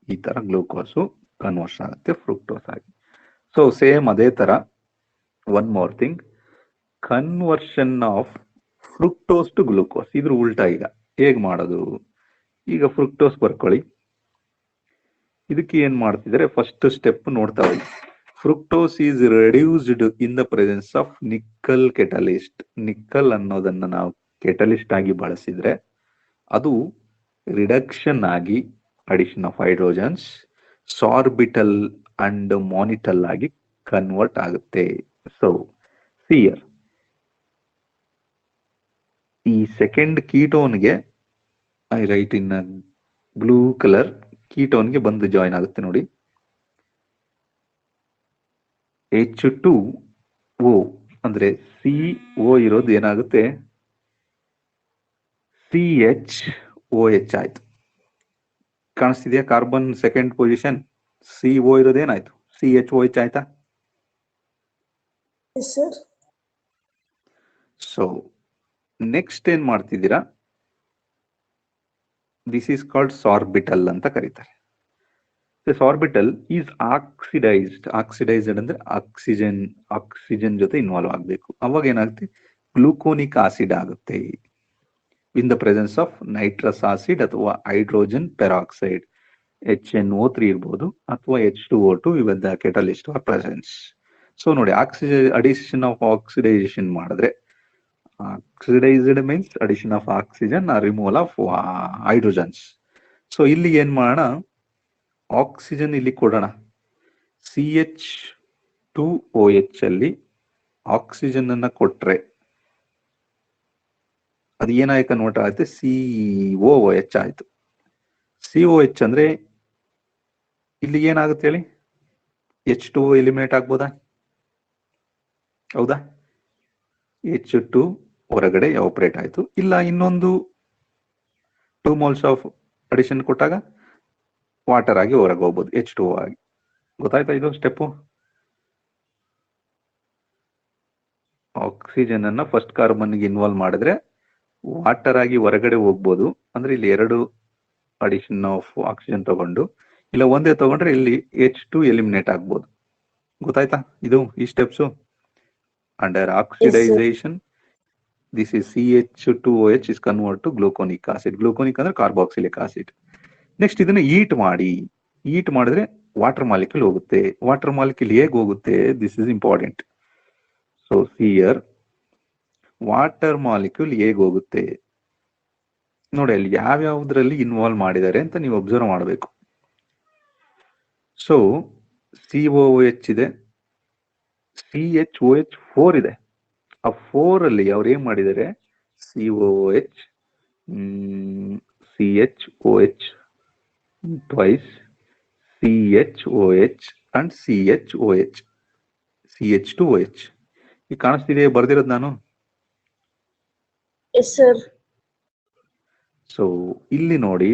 ಈ ತರ ಗ್ಲೂಕೋಸು ಕನ್ವರ್ಟ್ ಆಗುತ್ತೆ ಫ್ರುಕ್ಟೋಸ್ ಆಗಿ. ಸೊ ಸೇಮ್ ಅದೇ ತರ one more thing, conversion of fructose to glucose, ಇದ್ರ ಉಲ್ಟಾ ಈಗ ಹೇಗ್ ಮಾಡೋದು? ಈಗ ಫ್ರುಕ್ಟೋಸ್ ಬರ್ಕೊಳ್ಳಿ, ಇದಕ್ಕೆ ಏನ್ ಮಾಡ್ತಿದ್ರೆ ಫಸ್ಟ್ ಸ್ಟೆಪ್ ನೋಡ್ತಾ ಹೋಗಿ. Fructose is reduced in the presence of nickel catalyst. Nickel ಅನ್ನೋದನ್ನ ನಾವು ಕೆಟಲಿಸ್ಟ್ ಆಗಿ ಬಳಸಿದ್ರೆ ಅದು ರಿಡಕ್ಷನ್ ಆಗಿ addition of hydrogens sorbitol and mannitol ಆಗಿ ಕನ್ವರ್ಟ್ ಆಗುತ್ತೆ. ಸೊ ಹಿಯರ್ ಈ ಸೆಕೆಂಡ್ ಕೀಟೋನ್ಗೆ I write in blue colour, ಕೀಟೋನ್ಗೆ ಬಂದು ಜಾಯಿನ್ ಆಗುತ್ತೆ ನೋಡಿ. H2O ಅಂದ್ರೆ CO ಇರೋದು ಏನಾಗುತ್ತೆ, CHOH ಆಯ್ತು. ಕಾಣಿಸ್ತಿದ್ಯಾ? ಕಾರ್ಬನ್ ಸೆಕೆಂಡ್ ಪೊಸಿಷನ್ CO ಇರೋದೇನಾಯ್ತು, CHOH ಆಯ್ತಾ? Yes, sir. ಸೊ ನೆಕ್ಸ್ಟ್ ಏನ್ ಮಾಡ್ತಿದ್ದೀರಾ, ದಿಸ್ ಈಸ್ ಕಾಲ್ಡ್ ಸಾರ್ಬಿಟಲ್ ಅಂತ ಕರೀತಾರೆ. Sorbitol is oxidised. ಆಕ್ಸಿಡೈಸ್ಡ್ ಅಂದ್ರೆ ಆಕ್ಸಿಜನ್ ಜೊತೆ ಇನ್ವಾಲ್ವ್ ಆಗಬೇಕು. ಅವಾಗ ಏನಾಗುತ್ತೆ, ಗ್ಲೂಕೋನಿಕ್ ಆಸಿಡ್ ಆಗುತ್ತೆ in the presence of nitrous acid ಅಥವಾ ಹೈಡ್ರೋಜನ್ ಪೆರಾಕ್ಸೈಡ್, HNO3 ಇರ್ಬೋದು ಅಥವಾ H2O2 with the catalyst or presence. So ನೋಡಿ, ಅಡಿಷನ್ ಆಫ್ ಆಕ್ಸಿಡೈಸೇಷನ್ ಮಾಡಿದ್ರೆ, oxidised means addition of oxygen, removal of hydrogens. So ಇಲ್ಲಿ ಏನ್ ಮಾಡೋಣ, ಆಕ್ಸಿಜನ್ ಇಲ್ಲಿ ಕೊಡೋಣ. CH2OH ಅಲ್ಲಿ ಆಕ್ಸಿಜನ್ ಅನ್ನ ಕೊಟ್ರೆ ಅದು ಏನಾಗಿ ಕನ್ವರ್ಟ್ ಆಗುತ್ತೆ, COOH ಆಯ್ತು. COH ಅಂದ್ರೆ ಇಲ್ಲಿ ಏನಾಗುತ್ತೆ ಹೇಳಿ, H2O ಎಲಿಮಿನೇಟ್ ಆಗ್ಬೋದಾ? ಹೌದಾ? H2 ಹೊರಗಡೆ ಎವಾಪರೇಟ್ ಆಯ್ತು. ಇಲ್ಲ ಇನ್ನೊಂದು 2 moles ಆಫ್ ಅಡಿಷನ್ ಕೊಟ್ಟಾಗ ವಾಟರ್ ಆಗಿ ಹೊರಗೆ ಹೋಗ್ಬೋದು, H2O ಆಗಿ. ಗೊತ್ತಾಯ್ತಾ ಇದು ಸ್ಟೆಪ್ಪು? ಆಕ್ಸಿಜನ್ ಅನ್ನ ಫಸ್ಟ್ ಕಾರ್ಬನ್ಗೆ ಇನ್ವಾಲ್ವ್ ಮಾಡಿದ್ರೆ ವಾಟರ್ ಆಗಿ ಹೊರಗಡೆ ಹೋಗ್ಬೋದು. ಅಂದ್ರೆ ಇಲ್ಲಿ 2 ಅಡಿಷನ್ ಆಫ್ ಆಕ್ಸಿಜನ್ ತಗೊಂಡು, ಇಲ್ಲ ಒಂದೇ ತಗೊಂಡ್ರೆ ಇಲ್ಲಿ H2 ಎಲಿಮಿನೇಟ್ ಆಗ್ಬೋದು. ಗೊತ್ತಾಯ್ತಾ ಇದು ಈ steps? Under oxidisation this is CH2OH is convert to gluconic acid. Gluconic ಅಂದ್ರೆ ಕಾರ್ಬಾಕ್ಸಿಲಿಕ್ ಆಸಿಡ್. ನೆಕ್ಸ್ಟ್ ಇದನ್ನ ಈಟ್ ಮಾಡಿದ್ರೆ ವಾಟರ್ ಮಾಲಿಕ್ಯೂಲ್ ಹೋಗುತ್ತೆ. ವಾಟರ್ ಮಾಲಿಕ್ಯೂಲ್ ಹೇಗೆ ಹೋಗುತ್ತೆ, this is important. So here water molecule ಹೇಗೆ ಹೋಗುತ್ತೆ ನೋಡಿ, ಅಲ್ಲಿ ಯಾವ್ಯಾವ್ದ್ರಲ್ಲಿ ಇನ್ವಾಲ್ವ್ ಮಾಡಿದ್ದಾರೆ ಅಂತ ನೀವು ಅಬ್ಸರ್ವ್ ಮಾಡಬೇಕು. ಸೊ COOH ಇದೆ, CHOH4 ಇದೆ. ಆ 4 ಅಲ್ಲಿ ಅವ್ರು ಏನ್ ಮಾಡಿದ್ದಾರೆ, COOH, CHOH twice, CHOH and CHOH, CH2OH. ಈಗ ಕಾಣಿಸ್ತಿದೆ ಬರ್ದಿರೋದು ನಾನು? Yes, sir. ಸೊ ಇಲ್ಲಿ ನೋಡಿ,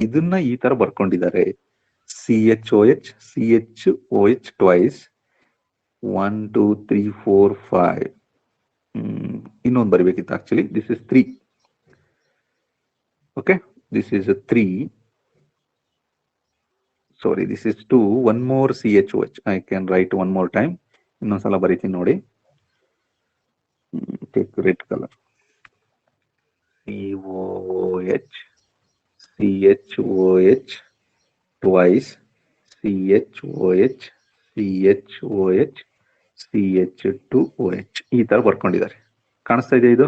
ಇದನ್ನ ಈ ತರ ಬರ್ಕೊಂಡಿದ್ದಾರೆ, CHOH twice, 1 2 3 4 5. ಇನ್ನೊಂದು ಬರಿಬೇಕಿತ್ತು actually. This is 3. Okay, this is 3. Sorry, this is 2. One more CHOH. I can write one more time. ಇನ್ನೊಂದ್ಸಲ ಬರೀತೀನಿ ನೋಡಿ. Take red colour. COOH, CHOH twice, CHOH, CHOH, CH2OH ಈ ತರ ಬರ್ಕೊಂಡಿದ್ದಾರೆ. ಕಾಣಿಸ್ತಾ ಇದೆ ಇದು?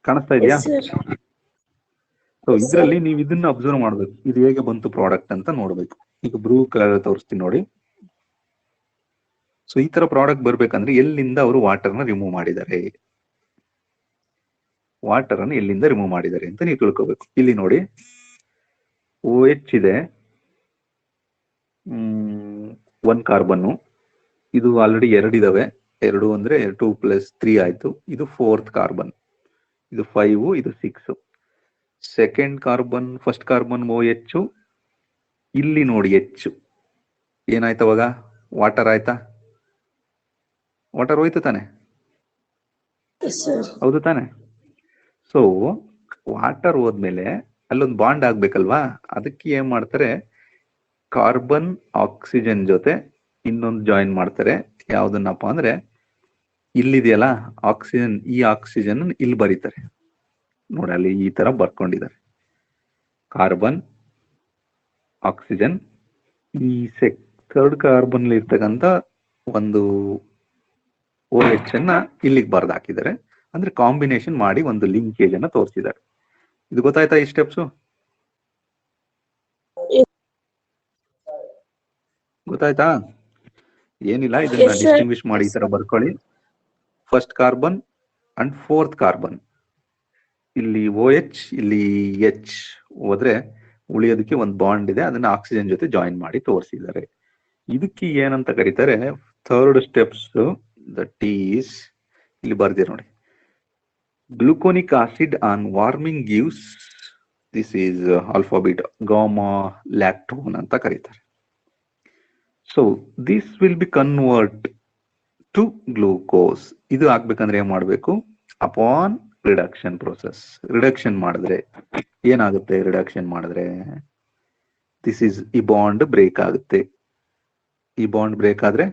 ಕಾಣಿಸ್ತಾ ಇದೆಯಾ? Yes, sir. ಸೊ ಇದರಲ್ಲಿ ನೀವು ಇದನ್ನ ಅಬ್ಸರ್ವ್ ಮಾಡ್ಬೇಕು, ಇದು ಹೇಗೆ ಬಂತು ಪ್ರಾಡಕ್ಟ್ ಅಂತ ನೋಡ್ಬೇಕು. ಈಗ ಬ್ಲೂ ಕಲರ್ ತೋರಿಸ್ತೀನಿ ನೋಡಿ. ಸೊ ಈ ತರ ಪ್ರಾಡಕ್ಟ್ ಬರ್ಬೇಕಂದ್ರೆ ಎಲ್ಲಿಂದ ಅವರು ವಾಟರ್ನ ರಿಮೂವ್ ಮಾಡಿದ್ದಾರೆ, ವಾಟರ್ ಅನ್ನು ಎಲ್ಲಿಂದ ರಿಮೂವ್ ಮಾಡಿದ್ದಾರೆ ಅಂತ ನೀವು ತಿಳ್ಕೋಬೇಕು. ಇಲ್ಲಿ ನೋಡಿ, OH ಇದೆ, 1 ಕಾರ್ಬನ್ನು. ಇದು ಆಲ್ರೆಡಿ 2 ಇದಾವೆ. 2 ಅಂದ್ರೆ 2 + 3 ಆಯ್ತು. ಇದು 4th ಕಾರ್ಬನ್, ಇದು 5, ಇದು 6. Second carbon, first carbon OH. ಇಲ್ಲಿ ನೋಡಿ H ಏನಾಯ್ತು ಅವಾಗ, ವಾಟರ್ ಆಯ್ತಾ? ವಾಟರ್ ಹೋಯ್ತು ತಾನೆ? Yes, sir. ಹೌದು ತಾನೆ? ಸೊ ವಾಟರ್ ಹೋದ್ಮೇಲೆ ಅಲ್ಲೊಂದು ಬಾಂಡ್ ಆಗ್ಬೇಕಲ್ವಾ, ಅದಕ್ಕೆ ಏನ್ ಮಾಡ್ತಾರೆ, ಕಾರ್ಬನ್ ಆಕ್ಸಿಜನ್ ಜೊತೆ ಇನ್ನೊಂದು ಜಾಯಿನ್ ಮಾಡ್ತಾರೆ. ಯಾವ್ದನ್ನಪ್ಪ ಅಂದ್ರೆ ಇಲ್ಲಿದೆಯಲ್ಲ ಆಕ್ಸಿಜನ್, ಈ ಆಕ್ಸಿಜನ್ ಇಲ್ಲಿ ಬರೀತಾರೆ ನೋಡಿ, ಅಲ್ಲಿ ಈ ತರ ಬರ್ಕೊಂಡಿದ್ದಾರೆ. ಕಾರ್ಬನ್ ಆಕ್ಸಿಜನ್, ಈ ಥರ್ಡ್ ಕಾರ್ಬನ್ ಇರ್ತಕ್ಕಂಥ ಒಂದು OH ಅನ್ನ ಇಲ್ಲಿಗೆ ಬರ್ದು ಹಾಕಿದ್ದಾರೆ. ಅಂದ್ರೆ ಕಾಂಬಿನೇಷನ್ ಮಾಡಿ ಒಂದು ಲಿಂಕೇಜ್ ಅನ್ನ ತೋರಿಸಿದ್ದಾರೆ. ಇದು ಗೊತ್ತಾಯ್ತಾ ಈ ಸ್ಟೆಪ್ಸು? ಗೊತ್ತಾಯ್ತಾ? ಏನಿಲ್ಲ, ಇದನ್ನ Yes, sir. ಡಿಸ್ಟಿಂಗ್ವಿಶ್ ಮಾಡಿ ಈ ತರ ಬರ್ಕೊಳ್ಳಿ. First carbon and fourth carbon. ಇಲ್ಲಿ OH ಇಲ್ಲಿ H ಹೋದ್ರೆ ಉಳಿಯೋದಕ್ಕೆ ಒಂದು ಬಾಂಡ್ ಇದೆ, ಅದನ್ನ ಆಕ್ಸಿಜನ್ ಜೊತೆ ಜಾಯಿನ್ ಮಾಡಿ ತೋರಿಸಿದ್ದಾರೆ. ಇದಕ್ಕೆ ಏನಂತ ಕರೀತಾರೆ, ಥರ್ಡ್ ಸ್ಟೆಪ್ಸ್ ದಟ್ ಈಸ್ ಇಲ್ಲಿ ಬರ್ದಿರ ನೋಡಿ, gluconic acid on warming gives, this is ಆಲ್ಫಾಬಿಟ್ ಗಾಮಾ ಲ್ಯಾಕ್ಟೋನ್ ಅಂತ ಕರೀತಾರೆ. So this will be convert to glucose. ಇದು ಆಗ್ಬೇಕಂದ್ರೆ ಏನ್ ಮಾಡ್ಬೇಕು, ಅಪಾನ್ ರಿಡಕ್ಷನ್ ಪ್ರೋಸೆಸ್. ರಿಡಕ್ಷನ್ ಮಾಡಿದ್ರೆ ಏನಾಗುತ್ತೆ, ರಿಡಕ್ಷನ್ ಮಾಡಿದ್ರೆ ದಿಸ್ ಈಸ್ ಈ ಬಾಂಡ್ ಬ್ರೇಕ್ ಆಗುತ್ತೆ. ಈ ಬಾಂಡ್ ಬ್ರೇಕ್ ಆದ್ರೆ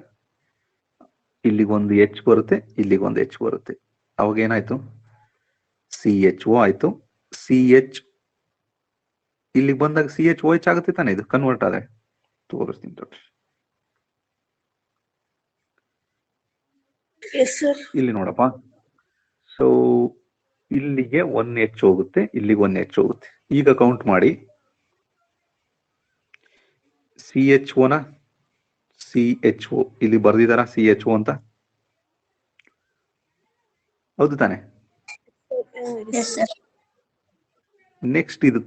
ಇಲ್ಲಿಗೊಂದು H ಬರುತ್ತೆ, ಇಲ್ಲಿಗೊಂದು H ಬರುತ್ತೆ. ಅವಾಗ ಏನಾಯ್ತು, CHO ಆಯ್ತು. CH ಇಲ್ಲಿಗೆ ಬಂದಾಗ CHOH ಆಗುತ್ತೆ ತಾನೆ, ಇದು ಕನ್ವರ್ಟ್ ಆದ್ರೆ. ತೋರಿಸ್ತೀನಿ ನೋಡಿ, Yes, sir. ಇಲ್ಲಿ ನೋಡಪ್ಪ. ಸೊ ಇಲ್ಲಿಗೆ 1 H ಹೋಗುತ್ತೆ, ಇಲ್ಲಿಗೆ 1 H ಹೋಗುತ್ತೆ. ಈಗ ಕೌಂಟ್ ಮಾಡಿ, CHO ನ CHO ಇಲ್ಲಿ ಬರ್ದಿದಾರ CHO ಅಂತ, ಹೌದು ತಾನೆ? Yes, sir. ನೆಕ್ಸ್ಟ್ ಇದು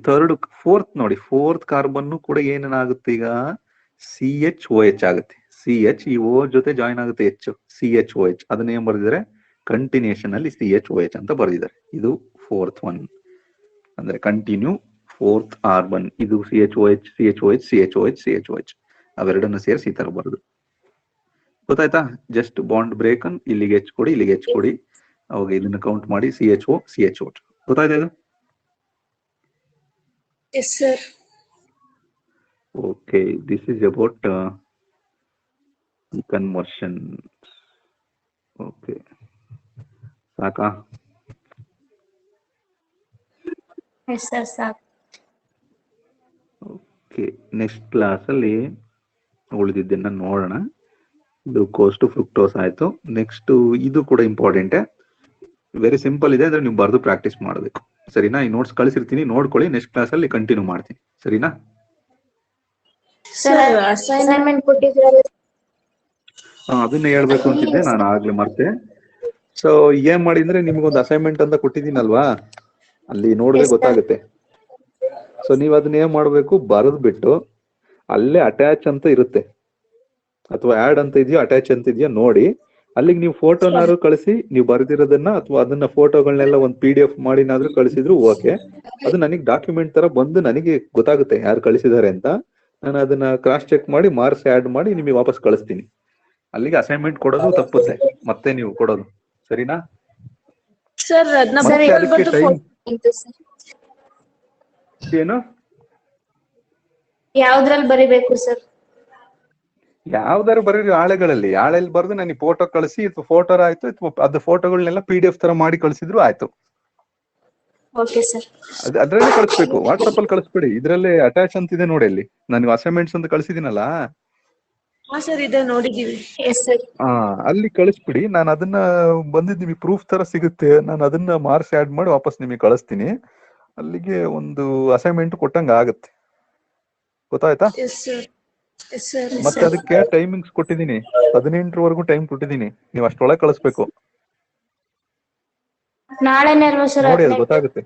ಫೋರ್ತ್ ನೋಡಿ, ಫೋರ್ತ್ ಕಾರ್ಬನ್ ಕೂಡ ಏನೇನಾಗುತ್ತೆ ಈಗ, CHOH ಆಗುತ್ತೆ. CH ಈ O ಜೊತೆ ಜಾಯಿನ್ ಆಗುತ್ತೆ H, CHOH. ಅದನ್ನ ಏನ್ ಬರ್ದಿದ್ದಾರೆ, ಕಂಟಿನ್ಯೂಷನ್ ಅಲ್ಲಿ CHOH ಅಂತ ಬರ್ದಿದ್ದಾರೆ. ಇದು ಫೋರ್ತ್ ಒನ್ ಅಂದ್ರೆ ಕಂಟಿನ್ಯೂ ಫೋರ್ತ್ ಕಾರ್ಬನ್. ಇದು CHOH CHOH CHOH CHOH ಅವೆರಡನ್ನು ಸೇರಿಸಿ ಈ ತರ ಬರೋದು. ಗೊತ್ತಾಯ್ತಾ? ಜಸ್ಟ್ ಬಾಂಡ್ ಬ್ರೇಕ್ ಅನ್ ಇಲ್ಲಿಗೆ H ಕೊಡಿ, ಇಲ್ಲಿಗೆ H ಕೊಡಿ, ಅವಾಗ ಇದನ್ನ ಕೌಂಟ್ ಮಾಡಿ CHO CHO. ಗೊತ್ತಾಯ್ತಾ ಇದು? Yes, sir. Okay, this is about conversion. Okay, ಸಾಕಾ? Yes, sir, ಸಾಕು. ಓಕೆ, ನೆಕ್ಸ್ಟ್ ಕ್ಲಾಸ್ ಅಲ್ಲಿ ಉಳಿದಿದ್ದನ್ನ ನೋಡೋಣ. ಗ್ಲೂಕೋಸ್ ಟು ಫ್ರುಕ್ಟೋಸ್ ಆಯ್ತು. ನೆಕ್ಸ್ಟ್ ಇದು ಕೂಡ ಇಂಪಾರ್ಟೆಂಟ್, ವೆರಿ ಸಿಂಪಲ್ ಇದೆ, ಅಂದ್ರೆ ನೀವು ಬರೆದು ಪ್ರಾಕ್ಟೀಸ್ ಮಾಡಬೇಕು. ಸರಿನಾ? ಈ ನೋಟ್ಸ್ ಕಳಿಸಿರ್ತೀನಿ, ನೋಡ್ಕೊಳ್ಳಿ. ನೆಕ್ಸ್ಟ್ ಕ್ಲಾಸ್ ಅಲ್ಲಿ ಕಂಟಿನ್ಯೂ ಮಾಡ್ತೀನಿ. ಸರಿನಾ? Sir, assignment ಕೊಟ್ಟಿದ್ರಲ್ಲ. ಅದನ್ನ ಹೇಳ್ಬೇಕು ಅಂತಿದ್ದೆ ನಾನು, ಆಗ್ಲೇ ಮರ್ತೆ. ಸೊ ಏನ್ ಮಾಡಿದ್ರೆ, ನಿಮ್ಗೊಂದು ಅಸೈನ್ಮೆಂಟ್ ಅಂತ ಕೊಟ್ಟಿದ್ದೀನಲ್ವಾ, ಅಲ್ಲಿ ನೋಡಿದ್ರೆ ಗೊತ್ತಾಗುತ್ತೆ. ಸೊ ನೀವ್ ಅದನ್ನ ಏನ್ ಮಾಡ್ಬೇಕು, ಬರೆದ್ ಬಿಟ್ಟು ಅಲ್ಲೇ ಅಟ್ಯಾಚ್ ಅಂತ ಇರುತ್ತೆ, ಅಥವಾ ಆಡ್ ಅಂತ ಇದೆಯೋ ಅಟ್ಯಾಚ್ ಅಂತ ಇದೆಯೋ ನೋಡಿ, ಅಲ್ಲಿಗೆ ನೀವು ಫೋಟೋನಾದ್ರು ಕಳಿಸಿ, ನೀವು ಬರೆದಿರೋದನ್ನ ಅಥವಾ ಅದನ್ನ ಫೋಟೋಗಳನ್ನೆಲ್ಲ ಒಂದು PDF ಮಾಡಿನಾದ್ರೂ ಕಳಿಸಿದ್ರು ಓಕೆ. ಅದು ನನಗೆ ಡಾಕ್ಯುಮೆಂಟ್ ತರ ಬಂದು ನನಗೆ ಗೊತ್ತಾಗುತ್ತೆ ಯಾರು ಕಳಿಸಿದ್ದಾರೆ ಅಂತ. ನಾನು ಅದನ್ನ ಕ್ರಾಸ್ ಚೆಕ್ ಮಾಡಿ ಮಾರ್ಕ್ಸ್ ಆಡ್ ಮಾಡಿ ನಿಮಗೆ ವಾಪಸ್ ಕಳಿಸ್ತೀನಿ. ಅಲ್ಲಿಗೆ ಅಸೈನ್ಮೆಂಟ್ ಕೊಡೋದು ತಪ್ಪುತ್ತೆ, ಮತ್ತೆ ನೀವು ಕೊಡೋದು. ಸರಿನಾ? Sir, ಅದನ್ನ Sir, ಮತ್ತೆ ಅದಕ್ಕೆ ಬರ್ದು ಟೈಮ್ ಇದು sir. ಏನು, ಯಾವ್ದ್ರಲ್ಲಿ ಬರಿಬೇಕು ಸರ್? ಯಾವ್ದಾರು ಬರೀರಿ, ಹಾಳೆಗಳಲ್ಲಿ ಬರ್ದು ನನಗೆ ಫೋಟೋ ಕಳಿಸಿ, ಅಥವಾ ಫೋಟೋ ಆಯ್ತು, ಅಥವಾ ಅದು ಫೋಟೋಗಳನ್ನೆಲ್ಲ PDF ತರ ಮಾಡಿ ಕಳಿಸಿದ್ರು ಆಯ್ತು. Okay sir. ಅದ್ರಲ್ಲೇ ಕಳಿಸ್ಬೇಕು, ವಾಟ್ಸಪ್ ಅಲ್ಲಿ ಕಳಿಸ್ಬೇಡಿ. ಇದ್ರಲ್ಲೇ ಅಟ್ಯಾಚ್ ಅಂತ ಇದೆ ನೋಡಿ, ಅಲ್ಲಿ ನಾನು ಅಸೈನ್ಮೆಂಟ್ಸ್ ಅಂತ ಕಳಿಸಿದೀನಲ್ಲ, ಹಾ ಸರ್, ಇದೆ ನೋಡಿದೀವಿ. Yes sir. ಅಲ್ಲಿ ಕಳಿಸ್ಬಿಡಿ. ನಾನು ಅದನ್ನ ಬಂದಿದ್ ನಿಮಗೆ ಪ್ರೂಫ್ ತರ ಸಿಗುತ್ತೆ, ನಾನು ಅದನ್ನ ಮಾರ್ಕ್ಸ್ ಆಡ್ ಮಾಡಿ ವಾಪಸ್ ನಿಮಗೆ ಕಳಿಸ್ತೀನಿ. ಅಲ್ಲಿಗೆ ಒಂದು ಅಸೈನ್ಮೆಂಟ್ ಕೊಟ್ಟಂಗ ಆಗತ್ತೆ. ಗೊತ್ತಾಯ್ತಾ? Yes, sir. Yes, sir. ಮತ್ತೆ ಅದಕ್ಕೆ ಟೈಮಿಂಗ್ಸ್ ಕೊಟ್ಟಿದ್ದೀನಿ, 18ರವರೆಗೂ ಟೈಮ್ ಕೊಟ್ಟಿದ್ದೀನಿ. ನೀವು ಅಷ್ಟೊಳಗೆ ಕಳಿಸ್ಬೇಕು ನಾಳೆನೇ ಅಲ್ವಾ ಸರ್? ನೋಡಿ, ಅದು ಗೊತ್ತಾಗುತ್ತೆ.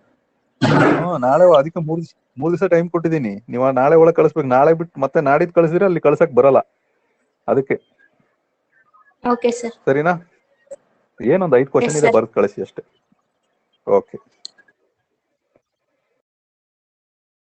ನಾಳೆ ಅದಕ್ಕೆ ಮೂರ್ ದಿವಸ ಟೈಮ್ ಕೊಟ್ಟಿದ್ದೀನಿ. ನೀವು ನಾಳೆ ಒಳಗೆ ಕಳಿಸ್ಬೇಕು. ನಾಳೆ ಬಿಟ್ಟು ಮತ್ತೆ ನಾಡಿದ್ದು ಕಳಿಸಿದ್ರೆ ಅಲ್ಲಿ ಕಳ್ಸಕ್ ಬರಲ್ಲ, ಅದಕ್ಕೆ. Okay sir. ಸರಿನಾ? ಏನೊಂದು 5 ಕ್ವಶನ್ ಇದೆ, ಬರ್ದು ಕಳಿಸಿ ಅಷ್ಟೇ. ಓಕೆ.